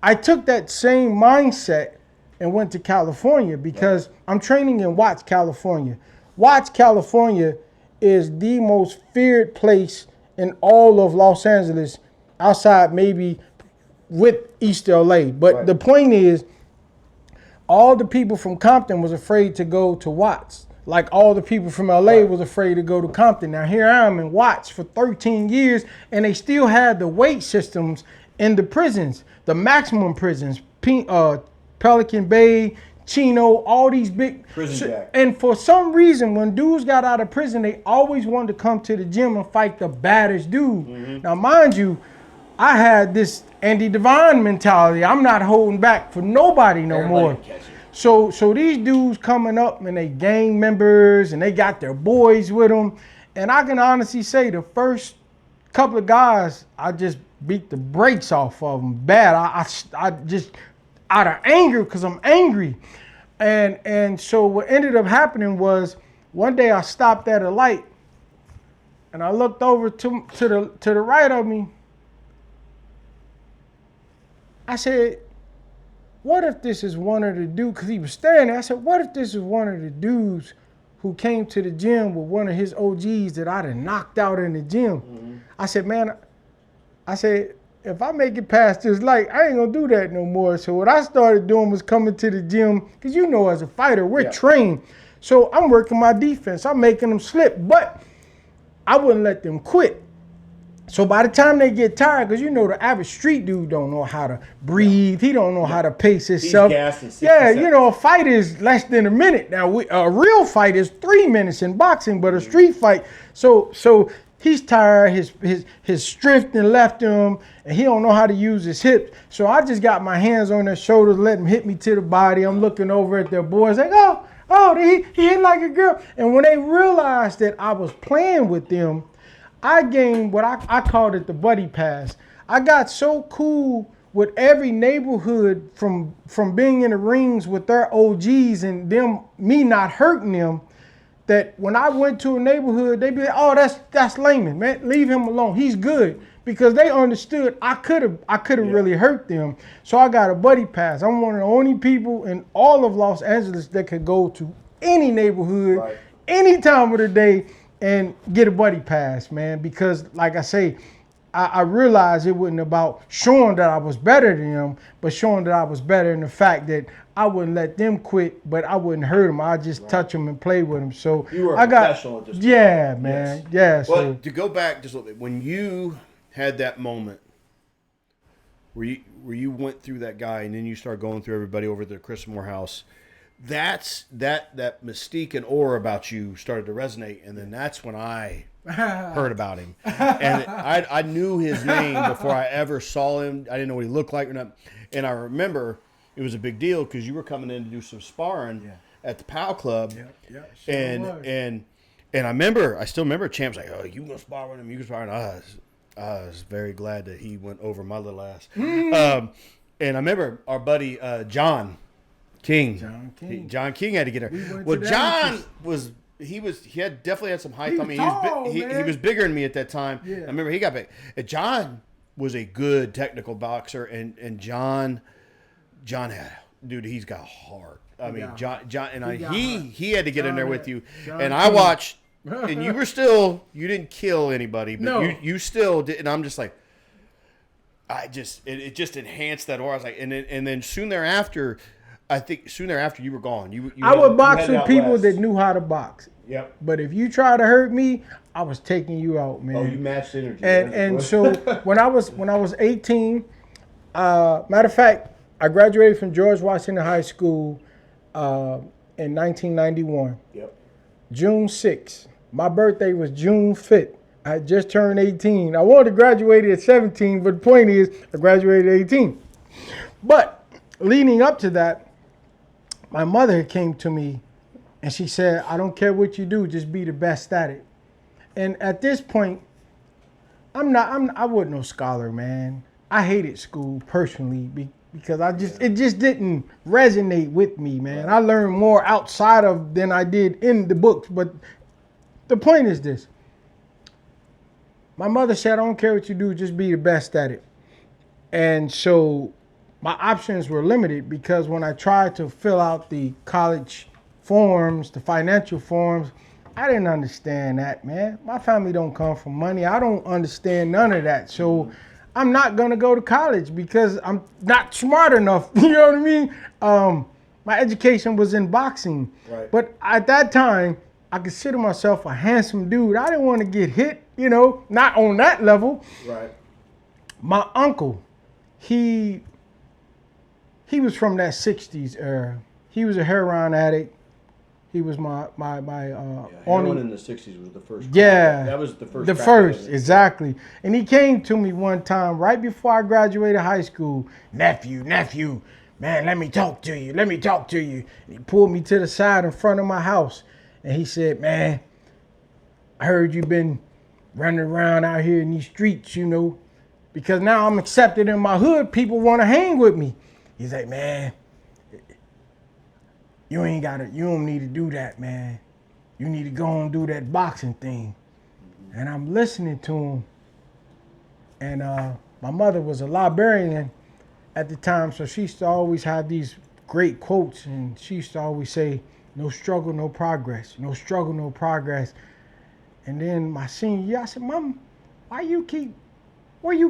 I took that same mindset and went to California, because I'm training in Watts, California. Watts, California is the most feared place in all of Los Angeles, outside maybe with East LA. But right. The point is, all the people from Compton was afraid to go to Watts. Like all the people from LA was afraid to go to Compton. Now here I am in Watts for 13 years, and they still had the weight systems in the prisons, the maximum prisons, Pelican Bay, Chino, all these big prison jack. And for some reason, when dudes got out of prison, they always wanted to come to the gym and fight the baddest dude. Mm-hmm. Now, mind you, I had this Andy Devine mentality. I'm not holding back for nobody no more. So these dudes coming up, and they gang members, and they got their boys with them. And I can honestly say the first couple of guys, I just beat the brakes off of them bad. I just out of anger, because I'm angry. And so what ended up happening was, one day I stopped at a light, and I looked over to the right of me. I said, what if this is one of the dudes, because he was standing there. I said, what if this is one of the dudes who came to the gym with one of his OGs that I done knocked out in the gym? Mm-hmm. I said, man, if I make it past this light, I ain't gonna do that no more. So what I started doing was coming to the gym, because as a fighter, we're trained. So I'm working my defense. I'm making them slip, but I wouldn't let them quit. So by the time they get tired, because the average street dude don't know how to breathe. He don't know how to pace himself. A fight is less than a minute. Now, a real fight is 3 minutes in boxing, but a street fight. So he's tired. His strength done left him, and he don't know how to use his hips. So I just got my hands on their shoulders, let him hit me to the body. I'm looking over at their boys like, he hit like a girl. And when they realized that I was playing with them, I gained what I called it the buddy pass. I got so cool with every neighborhood from being in the rings with their OGs and me not hurting them, that when I went to a neighborhood, they'd be like, oh, that's Lamon, man. Leave him alone. He's good. Because they understood I could have really hurt them. So I got a buddy pass. I'm one of the only people in all of Los Angeles that could go to any neighborhood, any time of the day, and get a buddy pass, man. Because like I say, I realized it wasn't about showing that I was better than them, but showing that I was better in the fact that I wouldn't let them quit, but I wouldn't hurt them. I'd just touch them and play with them. So you were a professional at this time. Yeah, man. Yes. Yeah. Well, to go back just a little bit, when you had that moment where you went through that guy and then you start going through everybody over at the Chris Moore house, that mystique and aura about you started to resonate, and then that's when I heard about him. And I knew his name before I ever saw him. I didn't know what he looked like or not. And I remember it was a big deal because you were coming in to do some sparring at the POW Club. And I still remember Champ's like, oh, you can go spar with him, you can spar with him. I was very glad that he went over my little ass. And I remember our buddy John King. John King had to get her. Well, John he definitely had some height. I mean, he was bigger than me at that time. Yeah. I remember he got big. And John was a good technical boxer, and John he's got heart. I mean, John and he had to get in there with you, and I watched. And you didn't kill anybody, but you still did. And I'm just like, it just enhanced that aura. I was like, and then soon thereafter, you were gone. I would box with people that knew how to box. Yep. But if you try to hurt me, I was taking you out, man. Oh, you matched energy. And so when I was 18, matter of fact, I graduated from George Washington High School in 1991. Yep. June 6th. My birthday was June 5th. I had just turned 18. I wanted to graduate at 17, but the point is I graduated at 18. But leading up to that, my mother came to me and she said, I don't care what you do, just be the best at it. And at this point, I wasn't no scholar, man. I hated school personally because it just didn't resonate with me, man. I learned more outside of than I did in the books. But the point is this. My mother said, I don't care what you do, just be the best at it. And so my options were limited because when I tried to fill out the college forms, the financial forms, I didn't understand that, man. My family don't come from money. I don't understand none of that. So I'm not going to go to college because I'm not smart enough. You know what I mean? My education was in boxing. Right. But at that time, I consider myself a handsome dude. I didn't want to get hit, not on that level. Right. My uncle, he was from that 60s era. He was a heroin addict. He was my heroin in the 60s was the first. Yeah. That was the first. The first, exactly. And he came to me one time right before I graduated high school. Nephew, man, let me talk to you. And he pulled me to the side in front of my house. And he said, man, I heard you've been running around out here in these streets, because now I'm accepted in my hood. People want to hang with me. He's like, man, you don't need to do that, man. You need to go and do that boxing thing. And I'm listening to him. And my mother was a librarian at the time, so she used to always have these great quotes, and she used to always say, no struggle, no progress. No struggle, no progress. And then my senior year, I said, Mom, where you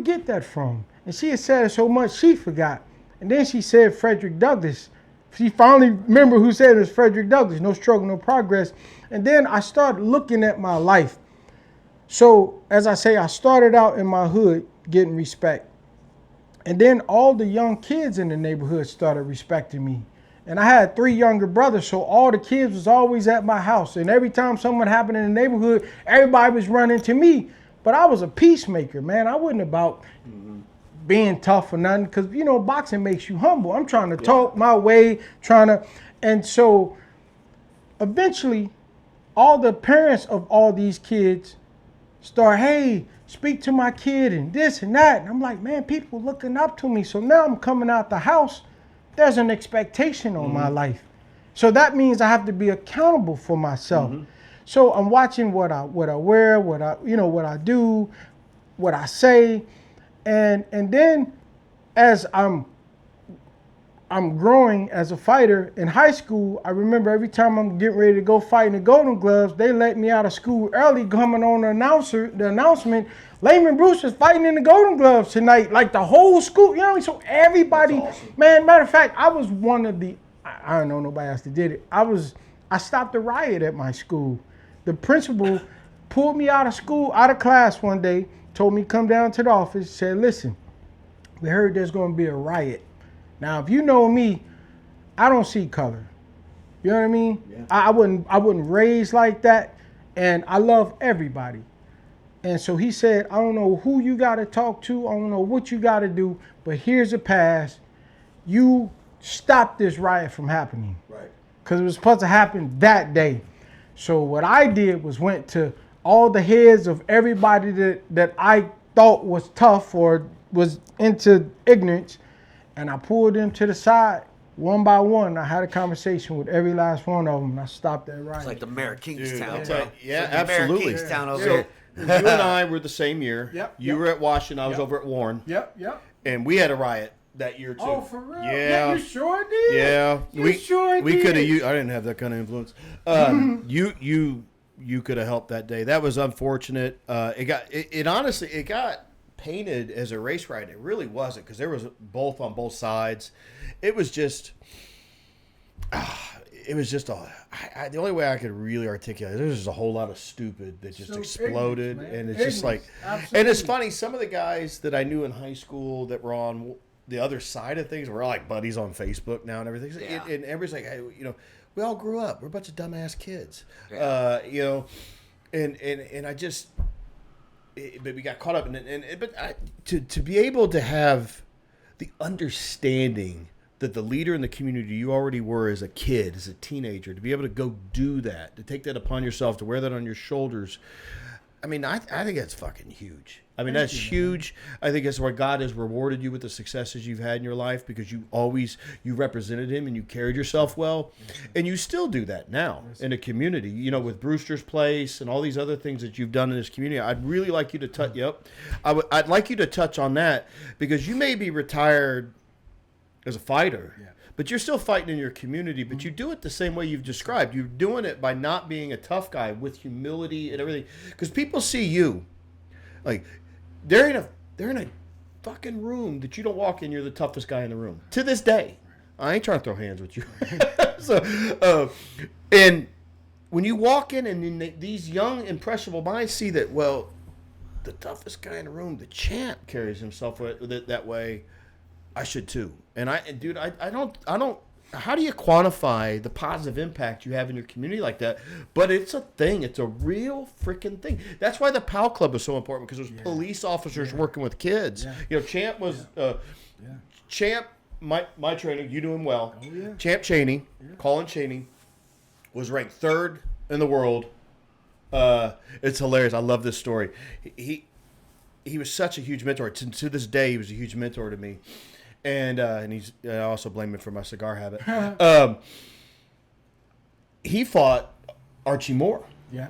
get that from? And she had said it so much, she forgot. And then she said Frederick Douglass. She finally remembered who said it was Frederick Douglass. No struggle, no progress. And then I started looking at my life. So, as I say, I started out in my hood getting respect. And then all the young kids in the neighborhood started respecting me. And I had 3 younger brothers, so all the kids was always at my house. And every time something happened in the neighborhood, everybody was running to me. But I was a peacemaker, man. I wasn't about being tough or nothing, because, boxing makes you humble. I'm trying to talk my way, and so eventually all the parents of all these kids start, hey, speak to my kid and this and that. And I'm like, man, people looking up to me. So now I'm coming out the house. There's an expectation on my life. So that means I have to be accountable for myself. So I'm watching what I wear, what I do, what I say, and then as I'm growing as a fighter in high school, I remember every time I'm getting ready to go fight in the Golden Gloves, they let me out of school early, coming on the announcement, Lamon Brewster's fighting in the Golden Gloves tonight, like the whole school, you know what I mean? So everybody, awesome. man, matter of fact, I was one of the, I don't know nobody else that did it. I stopped a riot at my school. The principal pulled me out of school, out of class one day, told me to come down to the office, said, listen, we heard there's going to be a riot. Now, if you know me, I don't see color. You know what I mean? Yeah. I wouldn't raise like that, and I love everybody. And so he said, I don't know who you got to talk to, I don't know what you got to do, but here's a pass. You stop this riot from happening. Right. Because it was supposed to happen that day. So what I did was went to all the heads of everybody that I thought was tough or was into ignorance, and I pulled them to the side one by one. I had a conversation with every last one of them, and I stopped that riot. It's like the mayor of Kingstown. Dude, bro. yeah, It's like the absolutely. Mayor of Kingstown over So, here. you and I were the same year. Yep, You yep. were at Washington. I was Yep. over at Warren. Yep. And we had a riot that year, too. Oh, for real? Yeah. You sure did? Yeah. You sure we did. could have. I didn't have that kind of influence. You could have helped that day. That was unfortunate. It honestly got painted as a race riot. It really wasn't, because there was both on both sides. It was just. The only way I could really articulate it, there was just a whole lot of stupid that just So exploded, ignorance, man. and it's just like, Ignorance. and it's Absolutely. funny. Some of the guys that I knew in high school that were on the other side of things, we're like buddies on Facebook now and everything. Yeah. And everybody's like, hey, we all grew up. We're a bunch of dumbass kids, Yeah. and I just, but we got caught up in it. But to be able to have the understanding that the leader in the community you already were as a kid, as a teenager, to be able to go do that, to take that upon yourself, to wear that on your shoulders. I mean, I think that's fucking huge. I mean, that's huge. I think that's why God has rewarded you with the successes you've had in your life, because you represented him and you carried yourself well. And you still do that now in the community, with Brewster's Place and all these other things that you've done in this community. I'd really like you to touch, I'd like you to touch on that, because you may be retired as a fighter, but you're still fighting in your community, but you do it the same way you've described. You're doing it by not being a tough guy, with humility and everything. Because people see you, like, they're in a fucking room that you don't walk in, you're the toughest guy in the room. To this day. I ain't trying to throw hands with you. And when you walk in and then these young, impressionable minds see that, well, the toughest guy in the room, the champ, carries himself that way, I should too. And I don't. How do you quantify the positive impact you have in your community like that? But it's a thing. It's a real freaking thing. That's why the PAL Club is so important, because there's police officers working with kids. Yeah. Champ was Champ. My trainer. You knew him well. Oh, yeah. Champ Chaney, Colin Chaney, was ranked 3rd in the world. It's hilarious. I love this story. He was such a huge mentor. To this day, he was a huge mentor to me. And I also blame him for my cigar habit. He fought Archie Moore. Yeah.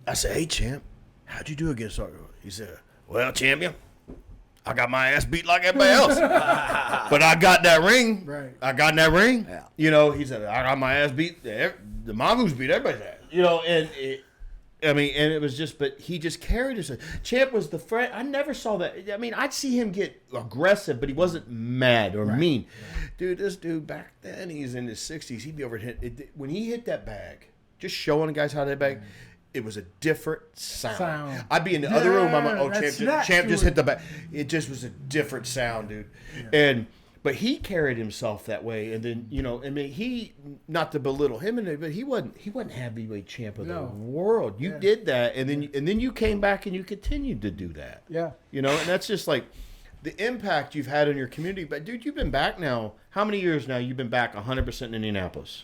I said, hey, champ, how'd you do against Archie? He said, well, champion, I got my ass beat like everybody else. But I got that ring. Right. I got in that ring. Yeah. He said, I got my ass beat. The Mongoose beat everybody's ass. And it was just, but he just carried himself. Champ was the friend. I never saw that. I mean, I'd see him get aggressive, but he wasn't mad or mean. Right. Dude, this dude back then, he's in his 60s. He'd be over when he hit that bag, just showing guys how that bag, it was a different sound. I'd be in the other room. I'm like, oh, Champ just hit the bag. It just was a different sound, dude. Yeah. But he carried himself that way, and then he, not to belittle him, but he wasn't heavyweight champ of the world. You did that, and then you came back and you continued to do that. Yeah, and that's just like the impact you've had on your community. But dude, you've been back now. How many years now? You've been back 100% in Indianapolis.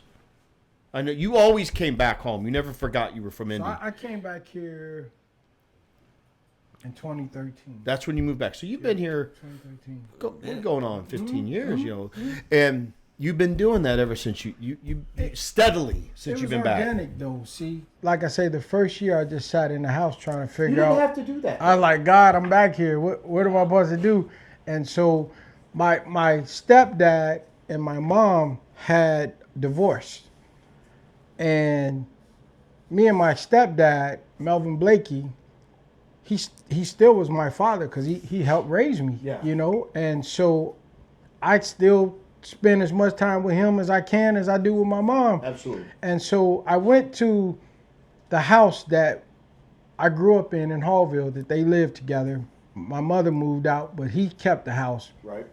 I know you always came back home. You never forgot you were from Indy. I came back here in 2013. That's when you moved back. So you've been here. 2013. We're going on 15 years, And you've been doing that ever since you steadily since you've been back. It was organic though. See, like I say, the first year I just sat in the house trying to figure You didn't out. have to do that. I was like, God, I'm back here. What am I supposed to do? And so my stepdad and my mom had divorced, and me and my stepdad, Melvin Blakey, he still was my father because he helped raise me. Yeah. You know, and so I still spend as much time with him as I can as I do with my mom. Absolutely. And so I went to the house that I grew up in Haughville that they lived together. My mother moved out, but he kept the house. Right.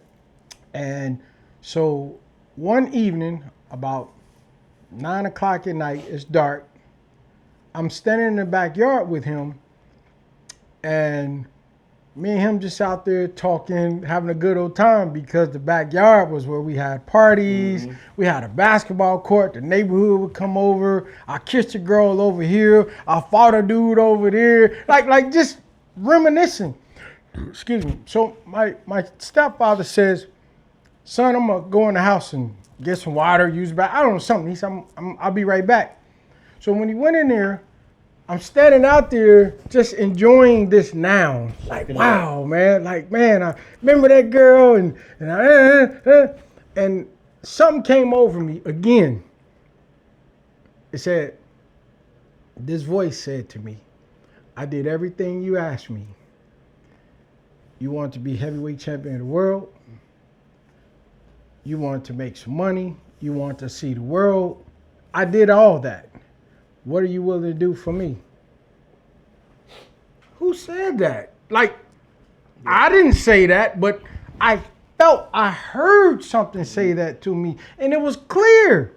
And so one evening, about 9 o'clock at night, it's dark. I'm standing in the backyard with him, and me and him just out there talking, having a good old time, because the backyard was where we had parties. Mm-hmm. We had a basketball court. The neighborhood would come over. I kissed a girl over here. I fought a dude over there. Like just reminiscing. Excuse me. So my stepfather says, son, I'm going to go in the house and get some water, use the bathroom. I don't know, something. He said, I'll be right back. So when he went in there, I'm standing out there just enjoying this now. Like, wow, man. Like, man, I remember that girl and something came over me again. It said, this voice said to me, I did everything you asked me. You want to be heavyweight champion of the world. You want to make some money. You want to see the world. I did all that. What are you willing to do for me? Who said that? Like, I didn't say that, but I heard something say that to me, and it was clear.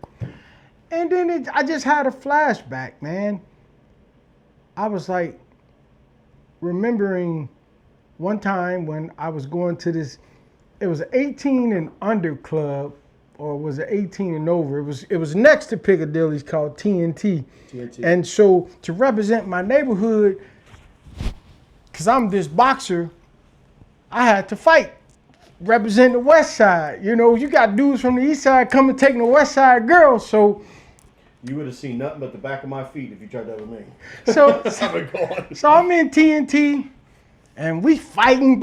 And then I just had a flashback, man. I was like, remembering one time when I was going to this, it was an 18 and under club, or was it 18 and over? It was next to Piccadilly's, called TNT. And so to represent my neighborhood, because I'm this boxer, I had to fight, represent the West Side. You know, you got dudes from the East Side coming taking the West Side girls, so. You would have seen nothing but the back of my feet if you tried that with me. So I'm in TNT, and we fighting,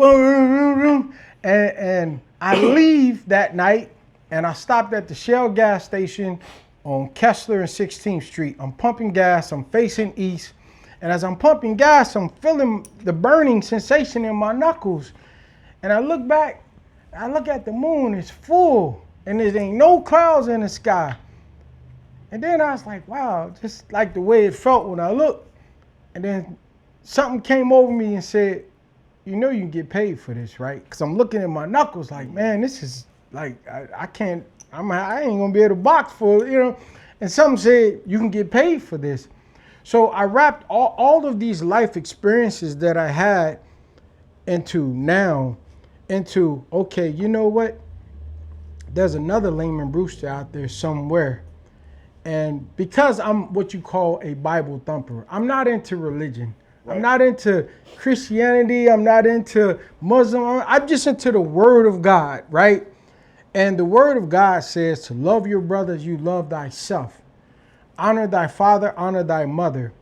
and I leave that night, and I stopped at the Shell gas station on Kessler and 16th Street. I'm pumping gas, I'm facing east, and as I'm pumping gas, I'm feeling the burning sensation in my knuckles. And I look back, I look at the moon, it's full, and there ain't no clouds in the sky. And then I was like, wow, just like the way it felt when I looked. And then something came over me and said, you know you can get paid for this, right? Because I'm looking at my knuckles like, man, this is like, I ain't gonna be able to box for, you know. And something said, you can get paid for this. So I wrapped all of these life experiences that I had into, okay, you know what? There's another Lamon Brewster out there somewhere. And because I'm what you call a Bible thumper, I'm not into religion. Right. I'm not into Christianity. I'm not into Muslim. I'm just into the Word of God, right? And the Word of God says to love your brother as you love thyself. Honor thy father, honor thy mother.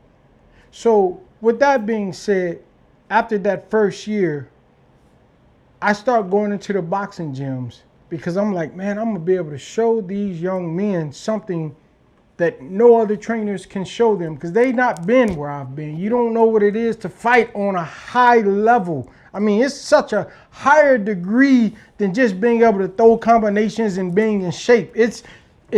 So with that being said, after that first year, I start going into the boxing gyms because I'm like, man, I'm going to be able to show these young men something that no other trainers can show them because they've not been where I've been. You don't know what it is to fight on a high level. I mean, it's such a higher degree than just being able to throw combinations and being in shape. It's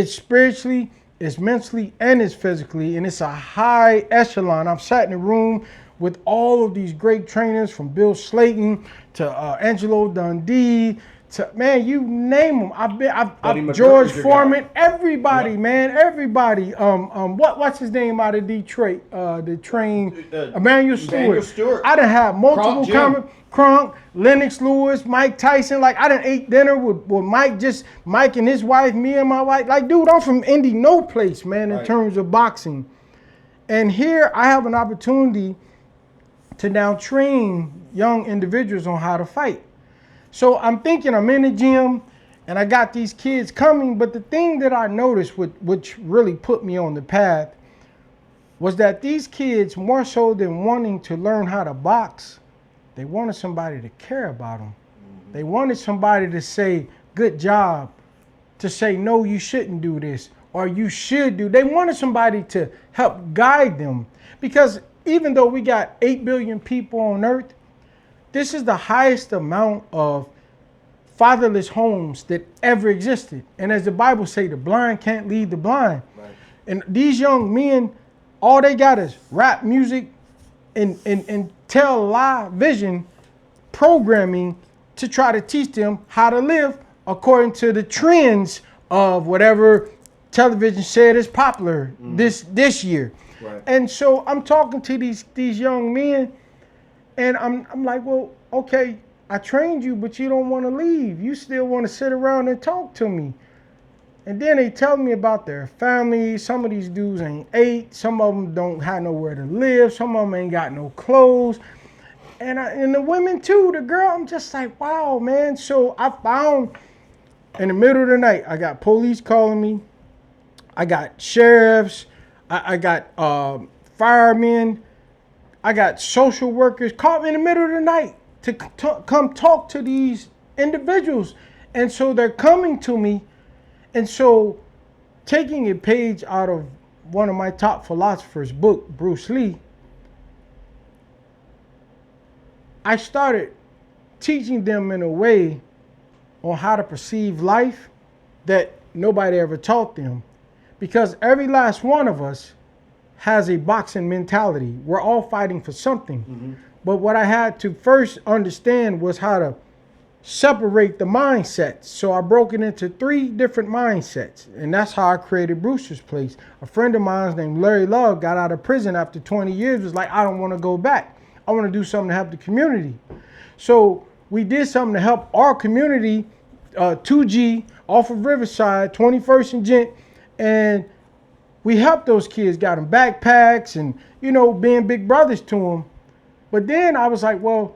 spiritually, it's mentally, and it's physically, and it's a high echelon. I've sat in a room with all of these great trainers, from Bill Slayton to Angelo Dundee, to, man, you name them. I've George Foreman, everybody, yeah. Man, everybody. What's his name out of Detroit? The train, Emmanuel Stewart. I done had multiple comments. Kronk, Lennox Lewis, Mike Tyson. Like, I done ate dinner with Mike and his wife, me and my wife. Like, dude, I'm from Indy, no place, man, in terms of boxing. And here I have an opportunity to now train young individuals on how to fight. So I'm thinking I'm in the gym, And I got these kids coming, but the thing that I noticed, which really put me on the path, was that these kids, more so than wanting to learn how to box, they wanted somebody to care about them. They wanted somebody to say, good job, to say, no, you shouldn't do this, or you should do. They wanted somebody to help guide them. Because even though we got 8 billion people on earth, this is the highest amount of fatherless homes that ever existed. And as the Bible say, the blind can't lead the blind. Right. And these young men, all they got is rap music and television programming to try to teach them how to live according to the trends of whatever television said is popular this year. Right. And so I'm talking to these young men, and I'm like, well, okay, I trained you, but you don't want to leave. You still want to sit around and talk to me. And then they tell me about their families. Some of these dudes ain't ate. Some of them don't have nowhere to live. Some of them ain't got no clothes. And the women too, the girl, I'm just like, wow, man. So I found in the middle of the night, I got police calling me. I got sheriffs. I got firemen. I got social workers caught me in the middle of the night to come talk to these individuals. And so they're coming to me. And so taking a page out of one of my top philosophers' book, Bruce Lee, I started teaching them in a way on how to perceive life that nobody ever taught them. Because every last one of us has a boxing mentality. We're all fighting for something. Mm-hmm. But what I had to first understand was how to separate the mindsets. So I broke it into 3 different mindsets. And that's how I created Brewster's Place. A friend of mine named Larry Love got out of prison after 20 years, was like, I don't want to go back. I want to do something to help the community. So we did something to help our community, 2G, off of Riverside, 21st and Gent. And we helped those kids, got them backpacks and, you know, being big brothers to them. But then I was like, well,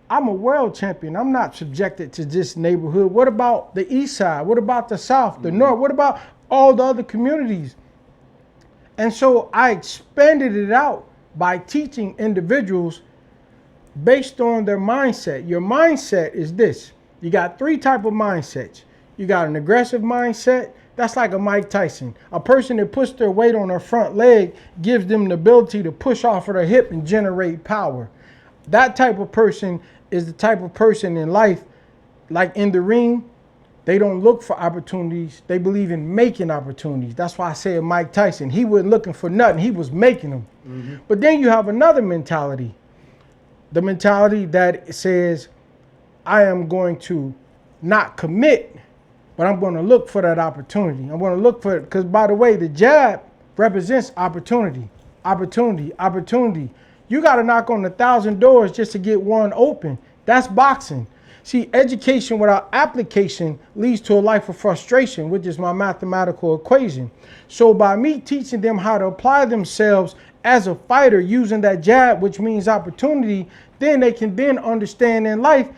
I'm a world champion. I'm not subjected to this neighborhood. What about the east side? What about the south, the north? What about all the other communities? And so I expanded it out by teaching individuals based on their mindset. Your mindset is this. You got 3 types of mindsets. You got an aggressive mindset. That's like a Mike Tyson. A person that puts their weight on their front leg gives them the ability to push off of their hip and generate power. That type of person is the type of person in life, like in the ring, they don't look for opportunities. They believe in making opportunities. That's why I say Mike Tyson, he wasn't looking for nothing. He was making them. Mm-hmm. But then you have another mentality. The mentality that says, I am going to not commit, but I'm going to look for that opportunity. I'm going to look for it. Because by the way, the jab represents opportunity, opportunity, opportunity. You got to knock on 1,000 doors just to get one open. That's boxing. See, education without application leads to a life of frustration, which is my mathematical equation. So by me teaching them how to apply themselves as a fighter using that jab, which means opportunity, then they can then understand in life,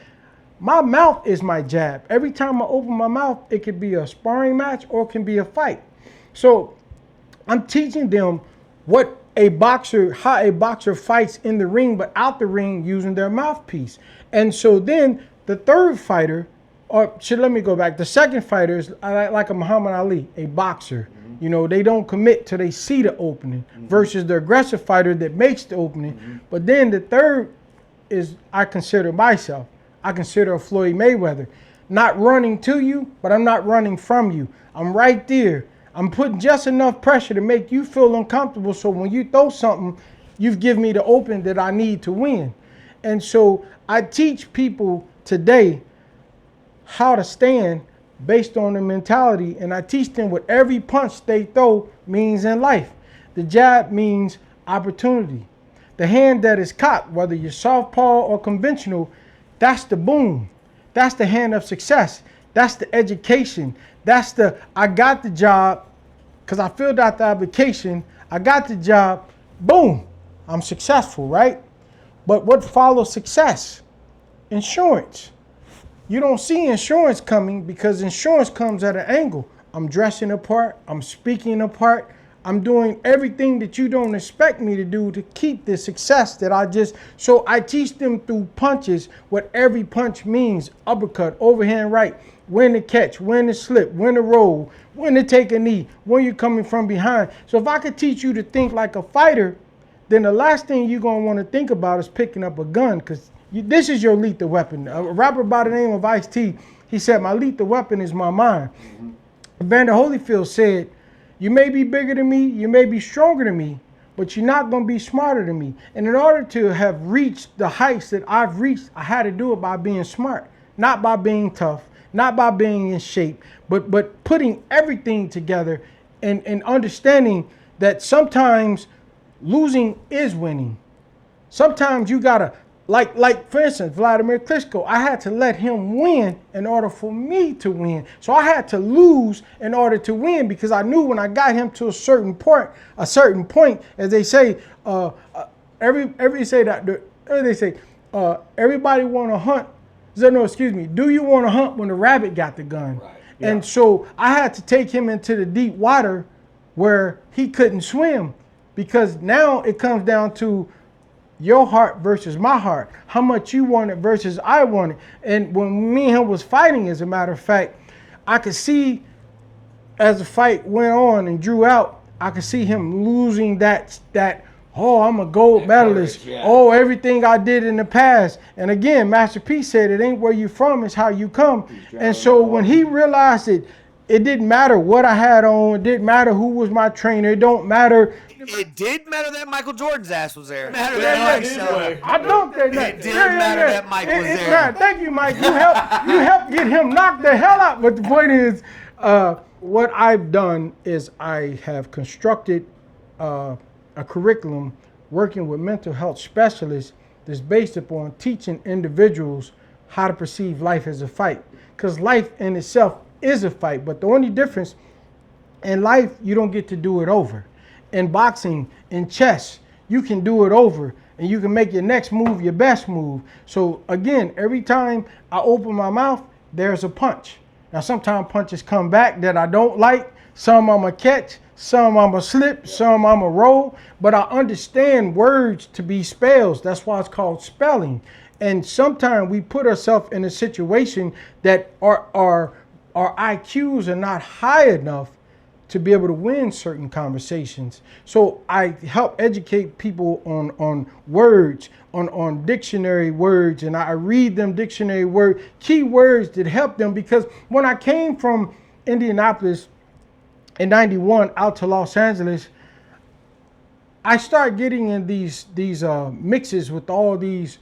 my mouth is my jab. Every time I open my mouth, it could be a sparring match or it can be a fight. So I'm teaching them how a boxer fights in the ring, but out the ring using their mouthpiece. And so then the third fighter, let me go back. The second fighter is like a Muhammad Ali, a boxer. Mm-hmm. You know, they don't commit till they see the opening, versus the aggressive fighter that makes the opening. Mm-hmm. But then the third is, I consider myself, I consider a Floyd Mayweather. Not running to you, but I'm not running from you. I'm right there. I'm putting just enough pressure to make you feel uncomfortable, so when you throw something, you've given me the open that I need to win. And so I teach people today how to stand based on their mentality, and I teach them what every punch they throw means in life. The jab means opportunity. The hand that is cocked, whether you're southpaw or conventional, that's the boom. That's the hand of success. That's the education. That's the, I got the job because I filled out the application. I got the job. Boom. I'm successful, right? But what follows success? Insurance. you don't see insurance coming because insurance comes at an angle. I'm dressing apart. I'm speaking apart. I'm doing everything that you don't expect me to do to keep the success that so I teach them through punches what every punch means: uppercut, overhand right, when to catch, when to slip, when to roll, when to take a knee, when you're coming from behind. So if I could teach you to think like a fighter, then the last thing you're going to want to think about is picking up a gun, because this is your lethal weapon. A rapper by the name of Ice-T, he said, my lethal weapon is my mind. Evander Holyfield said, you may be bigger than me, you may be stronger than me, but you're not going to be smarter than me. And in order to have reached the heights that I've reached, I had to do it by being smart, not by being tough, not by being in shape, but putting everything together and understanding that sometimes losing is winning. Sometimes you gotta, like for instance, Wladimir Klitschko, I had to let him win in order for me to win. So I had to lose in order to win, because I knew when I got him to a certain point, as they say, everybody want to hunt. No, excuse me. Do you want to hunt when the rabbit got the gun? Right. Yeah. And so I had to take him into the deep water where he couldn't swim, because now it comes down to your heart versus my heart. How much you want it versus I want it. And when me and him was fighting, as a matter of fact, I could see as the fight went on and drew out, I could see him losing that oh, I'm a gold medalist. Yeah. Oh, everything I did in the past. And again, Master P said, it ain't where you from, it's how you come. And so when he realized it didn't matter what I had on, it didn't matter who was my trainer, it don't matter. It did matter that Michael Jordan's ass was there. I don't think that. It did matter that Mike was there. Thank you, Mike. You helped get him knocked the hell out. But the point is, what I've done is I have constructed a curriculum working with mental health specialists that's based upon teaching individuals how to perceive life as a fight. Because life in itself is a fight, but the only difference in life, you don't get to do it over. In boxing, in chess, you can do it over and you can make your next move your best move. So again, every time I open my mouth, there's a punch. Now sometimes punches come back that I don't like. Some I'm a catch, some I'm a slip, some I'm a roll, but I understand words to be spells. That's why it's called spelling. And sometimes we put ourselves in a situation that our IQs are not high enough to be able to win certain conversations. So I help educate people on words, on dictionary words, and I read them dictionary word, key words that help them, because when I came from Indianapolis in '91 out to Los Angeles, I started getting in these mixes with all these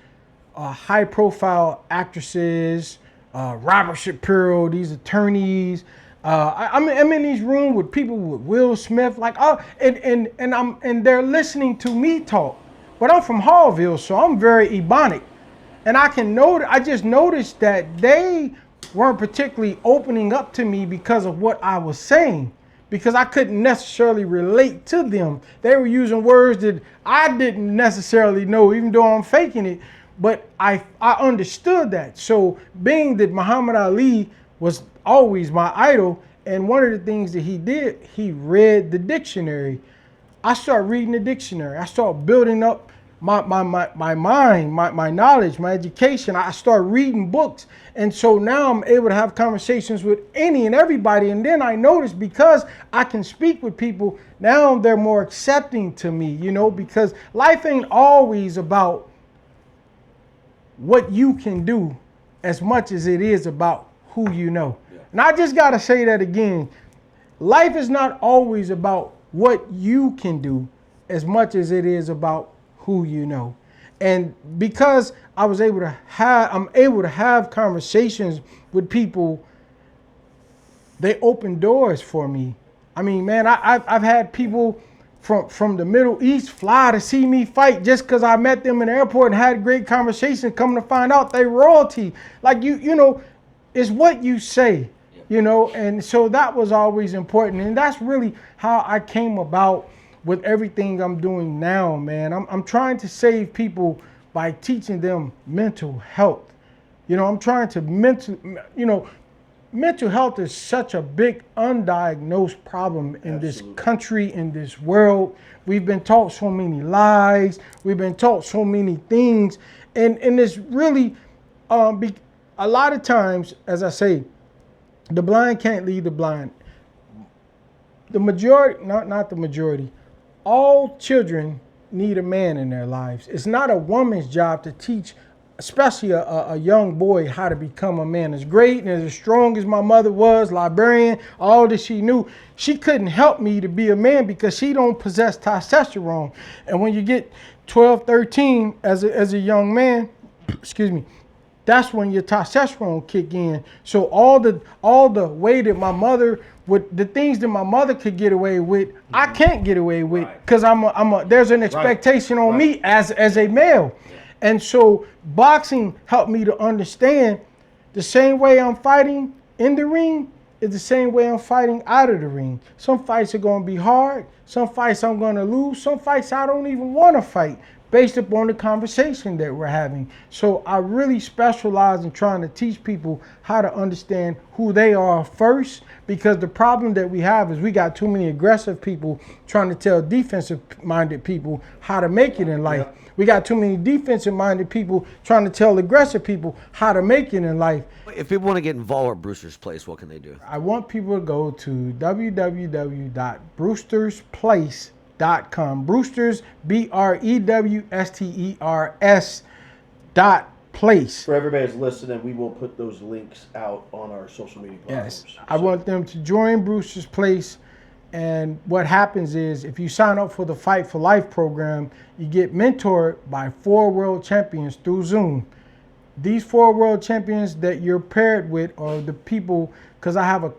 high profile actresses, Robert Shapiro, these attorneys. I'm in these rooms with people with Will Smith, and they're listening to me talk. But I'm from Haughville, so I'm very Ebonic, and I just noticed that they weren't particularly opening up to me because of what I was saying, because I couldn't necessarily relate to them. They were using words that I didn't necessarily know, even though I'm faking it. But I understood that. So being that Muhammad Ali was always my idol, and one of the things that he did, he read the dictionary. I started reading the dictionary. I started building up my mind, my knowledge, my education. I started reading books. And so now I'm able to have conversations with any and everybody. And then I noticed, because I can speak with people, now they're more accepting to me, because life ain't always about what you can do as much as it is about who you know. Yeah. And I just got to say that again. Life is not always about what you can do as much as it is about who you know. And because I'm able to have conversations with people, they open doors for me. I mean, man, I've had people from the Middle East fly to see me fight just because I met them in the airport and had a great conversation, come to find out they royalty. Like, it's what you say, and so that was always important. And that's really how I came about with everything I'm doing now, man. I'm trying to save people by teaching them mental health. I'm trying to mental health is such a big undiagnosed problem in this country, in this world. We've been taught so many lies. We've been taught so many things. And it's really, a lot of times, as I say, the blind can't lead the blind. The majority, not the majority, all children need a man in their lives. It's not a woman's job to teach, especially a young boy, how to become a man. As great and as strong as my mother was, librarian, all that she knew, she couldn't help me to be a man because she don't possess testosterone. And when you get 12, 13 as a young man, excuse me, that's when your testosterone kick in. So all the way that my mother the things that my mother could get away with, I can't get away with because there's an expectation on me as a male. And so boxing helped me to understand the same way I'm fighting in the ring is the same way I'm fighting out of the ring. Some fights are going to be hard. Some fights I'm going to lose. Some fights I don't even want to fight based upon the conversation that we're having. So I really specialize in trying to teach people how to understand who they are first, because the problem that we have is we got too many aggressive people trying to tell defensive-minded people how to make it in life. We got too many defensive-minded people trying to tell aggressive people how to make it in life. If people want to get involved with Brewster's Place, what can they do? I want people to go to www.brewstersplace.com. Brewster's, BREWSTERS.place. For everybody that's listening, we will put those links out on our social media platforms. Yes, I want them to join Brewster's Place. And what happens is if you sign up for the Fight for Life program, you get mentored by 4 world champions through Zoom. These 4 world champions that you're paired with are the people, because I have a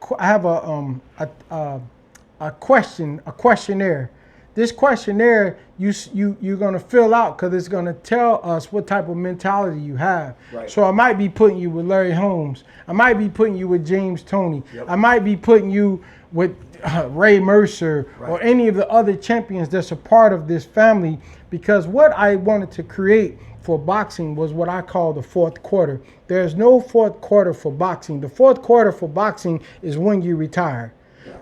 questionnaire. This questionnaire you're gonna fill out because it's gonna tell us what type of mentality you have. Right. So I might be putting you with Larry Holmes. I might be putting you with James Toney. Yep. I might be putting you with Ray Mercer, right, or any of the other champions that's a part of this family, because what I wanted to create for boxing was what I call the fourth quarter. There's no fourth quarter for boxing. The fourth quarter for boxing is when you retire.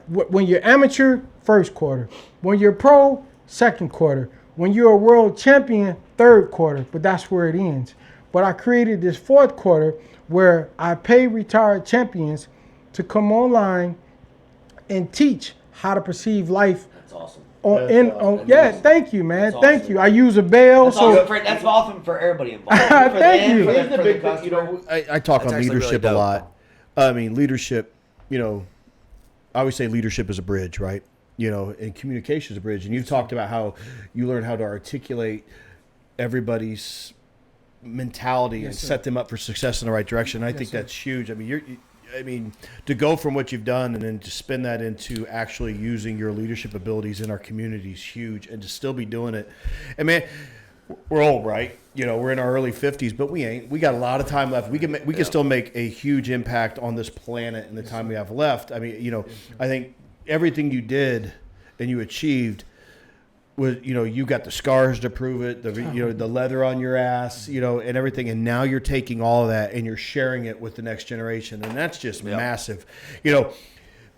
When you're amateur, first quarter. When you're pro, second quarter. When you're a world champion, third quarter. But that's where it ends. But I created this fourth quarter where I pay retired champions to come online and teach how to perceive life. That's awesome. Thank you, man. That's thank awesome. You. I use a bail. That's awesome for everybody involved. Thank you. I talk on leadership really a lot. I mean, leadership, I always say leadership is a bridge, right? And communication is a bridge. And you've talked about how you learn how to articulate everybody's mentality and set them up for success in the right direction. And I think that's huge. I mean, to go from what you've done and then to spin that into actually using your leadership abilities in our community is huge, and to still be doing it. And man, we're old, right? We're in our early 50s, but we ain't. We got a lot of time left. We can still make a huge impact on this planet in the time we have left. I mean, I think everything you did and you achieved was, you got the scars to prove it, the leather on your ass, and everything. And now you're taking all of that and you're sharing it with the next generation. And that's just massive.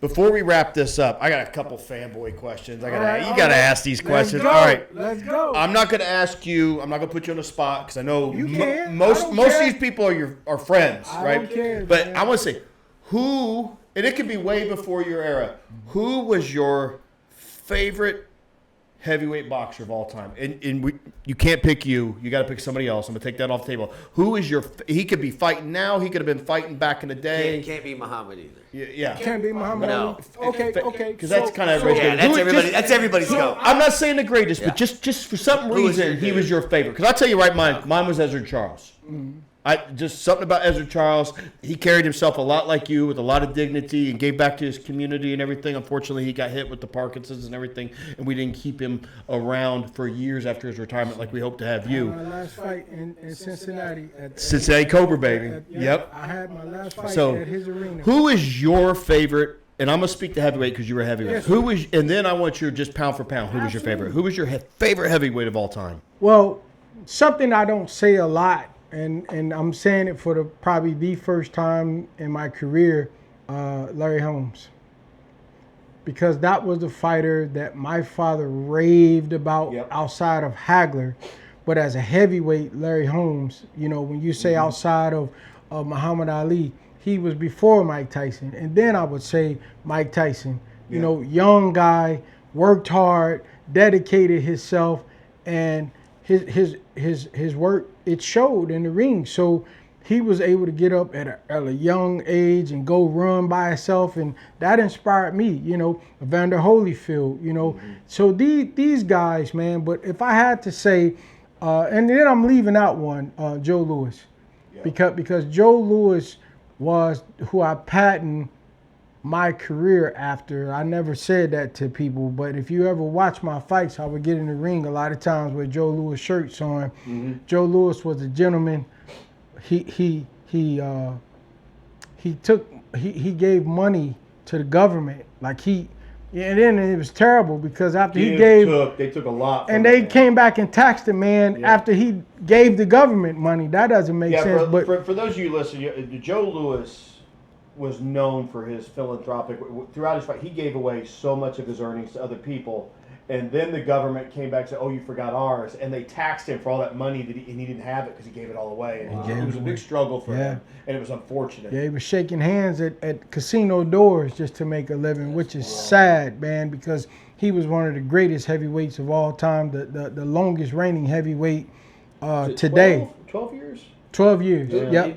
Before we wrap this up, I got a couple fanboy questions. You got to ask these questions. All right. Let's go. I'm not going to ask you. I'm not going to put you on the spot because I know most of these people are friends, right? I don't care, but man. I want to say, who, and it could be way before your era, who was your favorite heavyweight boxer of all time? And you can't pick you. You got to pick somebody else. I'm going to take that off the table. Who is he could be fighting now. He could have been fighting back in the day. Can't be Muhammad either. Yeah. Can't be Muhammad. No. Okay. Because that's kind of everybody's that's everybody's go. I'm not saying the greatest, but just for some reason, he was your favorite. Because I'll tell you right, mine was Ezra Charles. Mm-hmm. Just something about Ezra Charles. He carried himself a lot like you, with a lot of dignity, and gave back to his community and everything. Unfortunately, he got hit with the Parkinson's and everything, and we didn't keep him around for years after his retirement like we hope to have you. My last fight in Cincinnati. Cincinnati Cobra, baby. Yep. I had my last fight at his arena. Who is your favorite? And I'm going to speak to heavyweight because you were heavyweight. Yes. And then I want you just pound for pound. Who was your favorite? Who was your favorite heavyweight of all time? Well, something I don't say a lot and I'm saying it for probably the first time in my career, Larry Holmes. Because that was the fighter that my father raved about outside of Hagler. But as a heavyweight, Larry Holmes, you know, when you say outside of Muhammad Ali, he was before Mike Tyson. And then I would say Mike Tyson, you know, young guy, worked hard, dedicated himself, and his work, it showed in the ring. So he was able to get up at a young age and go run by himself, and that inspired me, you know, Evander Holyfield, you know. So these guys, man, but if I had to say, and then I'm leaving out one, Joe Louis, because Joe Louis was who I patented my career after. I never said that to people, but if you ever watch my fights, I would get in the ring a lot of times with Joe Louis shirts on. Joe Louis was a gentleman. He gave money to the government, like and then it was terrible because after they took a lot, and they came back and taxed the man after he gave the government money. That doesn't make sense. But for those of you listening, Joe Louis was known for his philanthropic. Throughout his fight, he gave away so much of his earnings to other people. And then the government came back and said, "Oh, you forgot ours," and they taxed him for all that money and he didn't have it because he gave it all away. And it was a big struggle for him, and it was unfortunate. Yeah, he was shaking hands at casino doors just to make a living, which is sad, man, because he was one of the greatest heavyweights of all time, the longest reigning heavyweight today. 12 years? 12 years.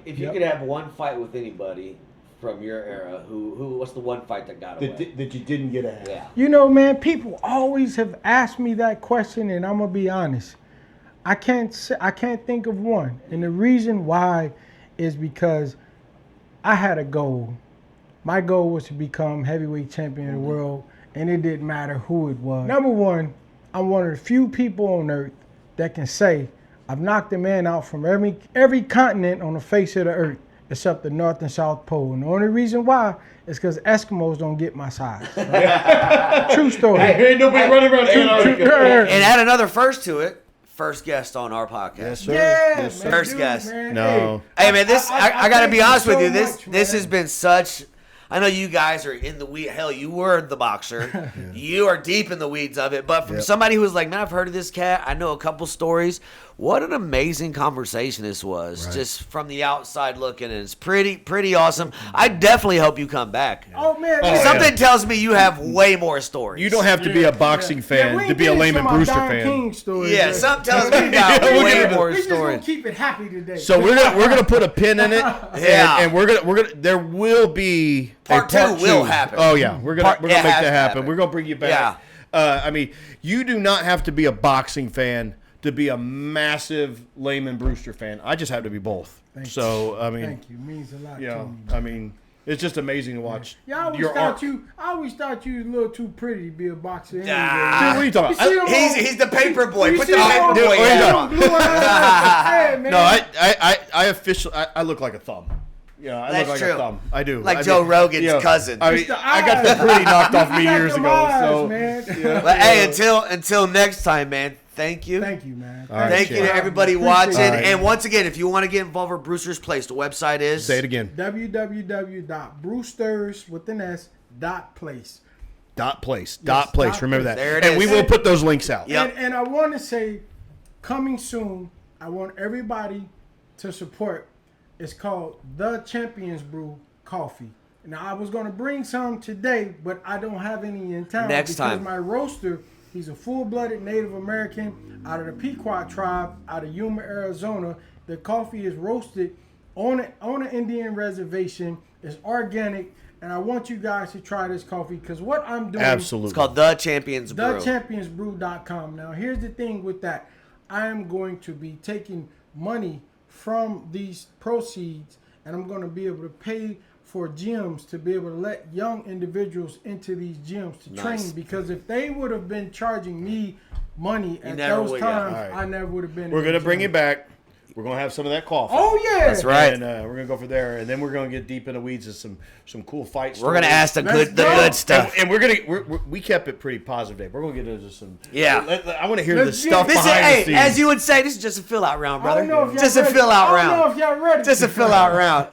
If you could have one fight with anybody from your era, what's the one fight that got away? That you didn't get ahead? Yeah. You know, man, people always have asked me that question, and I'm gonna be honest. I can't think of one, and the reason why is because I had a goal. My goal was to become heavyweight champion of the world, and it didn't matter who it was. Number one, I'm one of the few people on earth that can say I've knocked a man out from every continent on the face of the earth, except the North and South Pole. And the only reason why is because Eskimos don't get my size. True story. Hey, ain't nobody running around Antarctica. And add another first to it. First guest on our podcast. Yes, sir. Yeah, Yes, man, First dude, guest. man. No. Hey man, I got to thank be you honest with so you. This much, this man. has been such. I know you guys are in the weed. Hell, you were the boxer. You are deep in the weeds of it. But from somebody who was like, man, I've heard of this cat. I know a couple stories. What an amazing conversation this was. Right. Just from the outside looking, and it's pretty awesome. I definitely hope you come back. Oh, man. Something tells me you have way more stories. You don't have to be a boxing fan to be a Layman Brewster fan. Yeah, something tells me you got way more We're just gonna stories. keep it happy today. So we're gonna put a pin in it. Yeah. and we're gonna there will be Part a two will happen. Oh yeah, we're gonna make has that to happen. happen. We're gonna bring you back. I mean, you do not have to be a boxing fan to be a massive Layman Brewster fan. I just have to be both. Thank I mean, Thank you. Means a lot you to know, me. I mean, it's just amazing to watch. Yeah, I always thought you was a little too pretty to be a boxer. Anyway. Nah. What are you talking You see about? him He's the paper boy. You Put see the him paper on- boy hat on. Blue eyes. Hey, man. No, I officially I look like a thumb. Yeah, I That's look like true. a thumb. I do. Like I Joe do. Rogan's You know, cousin. I mean, I got the pretty knocked off me You got years them ago. eyes, So man. yeah. But hey, until next time, man. Thank you. Thank you, man. All right, Thank you to Chad. everybody Appreciate watching. it. All right. And once again, if you want to get involved with Brewster's Place, the website is. Say it again. www.brewsters.place. Dot place. Yes, Dot place. dot Remember place. that. There it and is. we will put those links out. Yep. And I want to say, coming soon, I want everybody to support. It's called The Champions Brew Coffee. Now, I was going to bring some today, but I don't have any in town. Next time. Because my roaster, he's a full-blooded Native American out of the Pequot tribe, out of Yuma, Arizona. The coffee is roasted on an Indian reservation. It's organic, and I want you guys to try this coffee because what I'm doing... Absolutely. It's called The Champions Brew. TheChampionsBrew.com. Now, here's the thing with that. I am going to be taking money from these proceeds, and I'm going to be able to pay for gyms to be able to let young individuals into these gyms to train. Because if they would have been charging me money at never those would have. times, All right. I never would have been. We're in the going to bring gym. it back. We're gonna have some of that coffee. Oh yeah. That's right. And we're gonna go from there, and then we're gonna get deep in the weeds of some cool fights. We're gonna ask the Let's good go. stuff. And we kept it pretty positive today. We're gonna get into some. Yeah. I want to hear the Let's stuff get- This is, behind the hey, scenes. as you would say, this is just a fill out round, I don't know brother. if y'all Just a ready. fill out I don't know round. if y'all ready. Just a fill out round.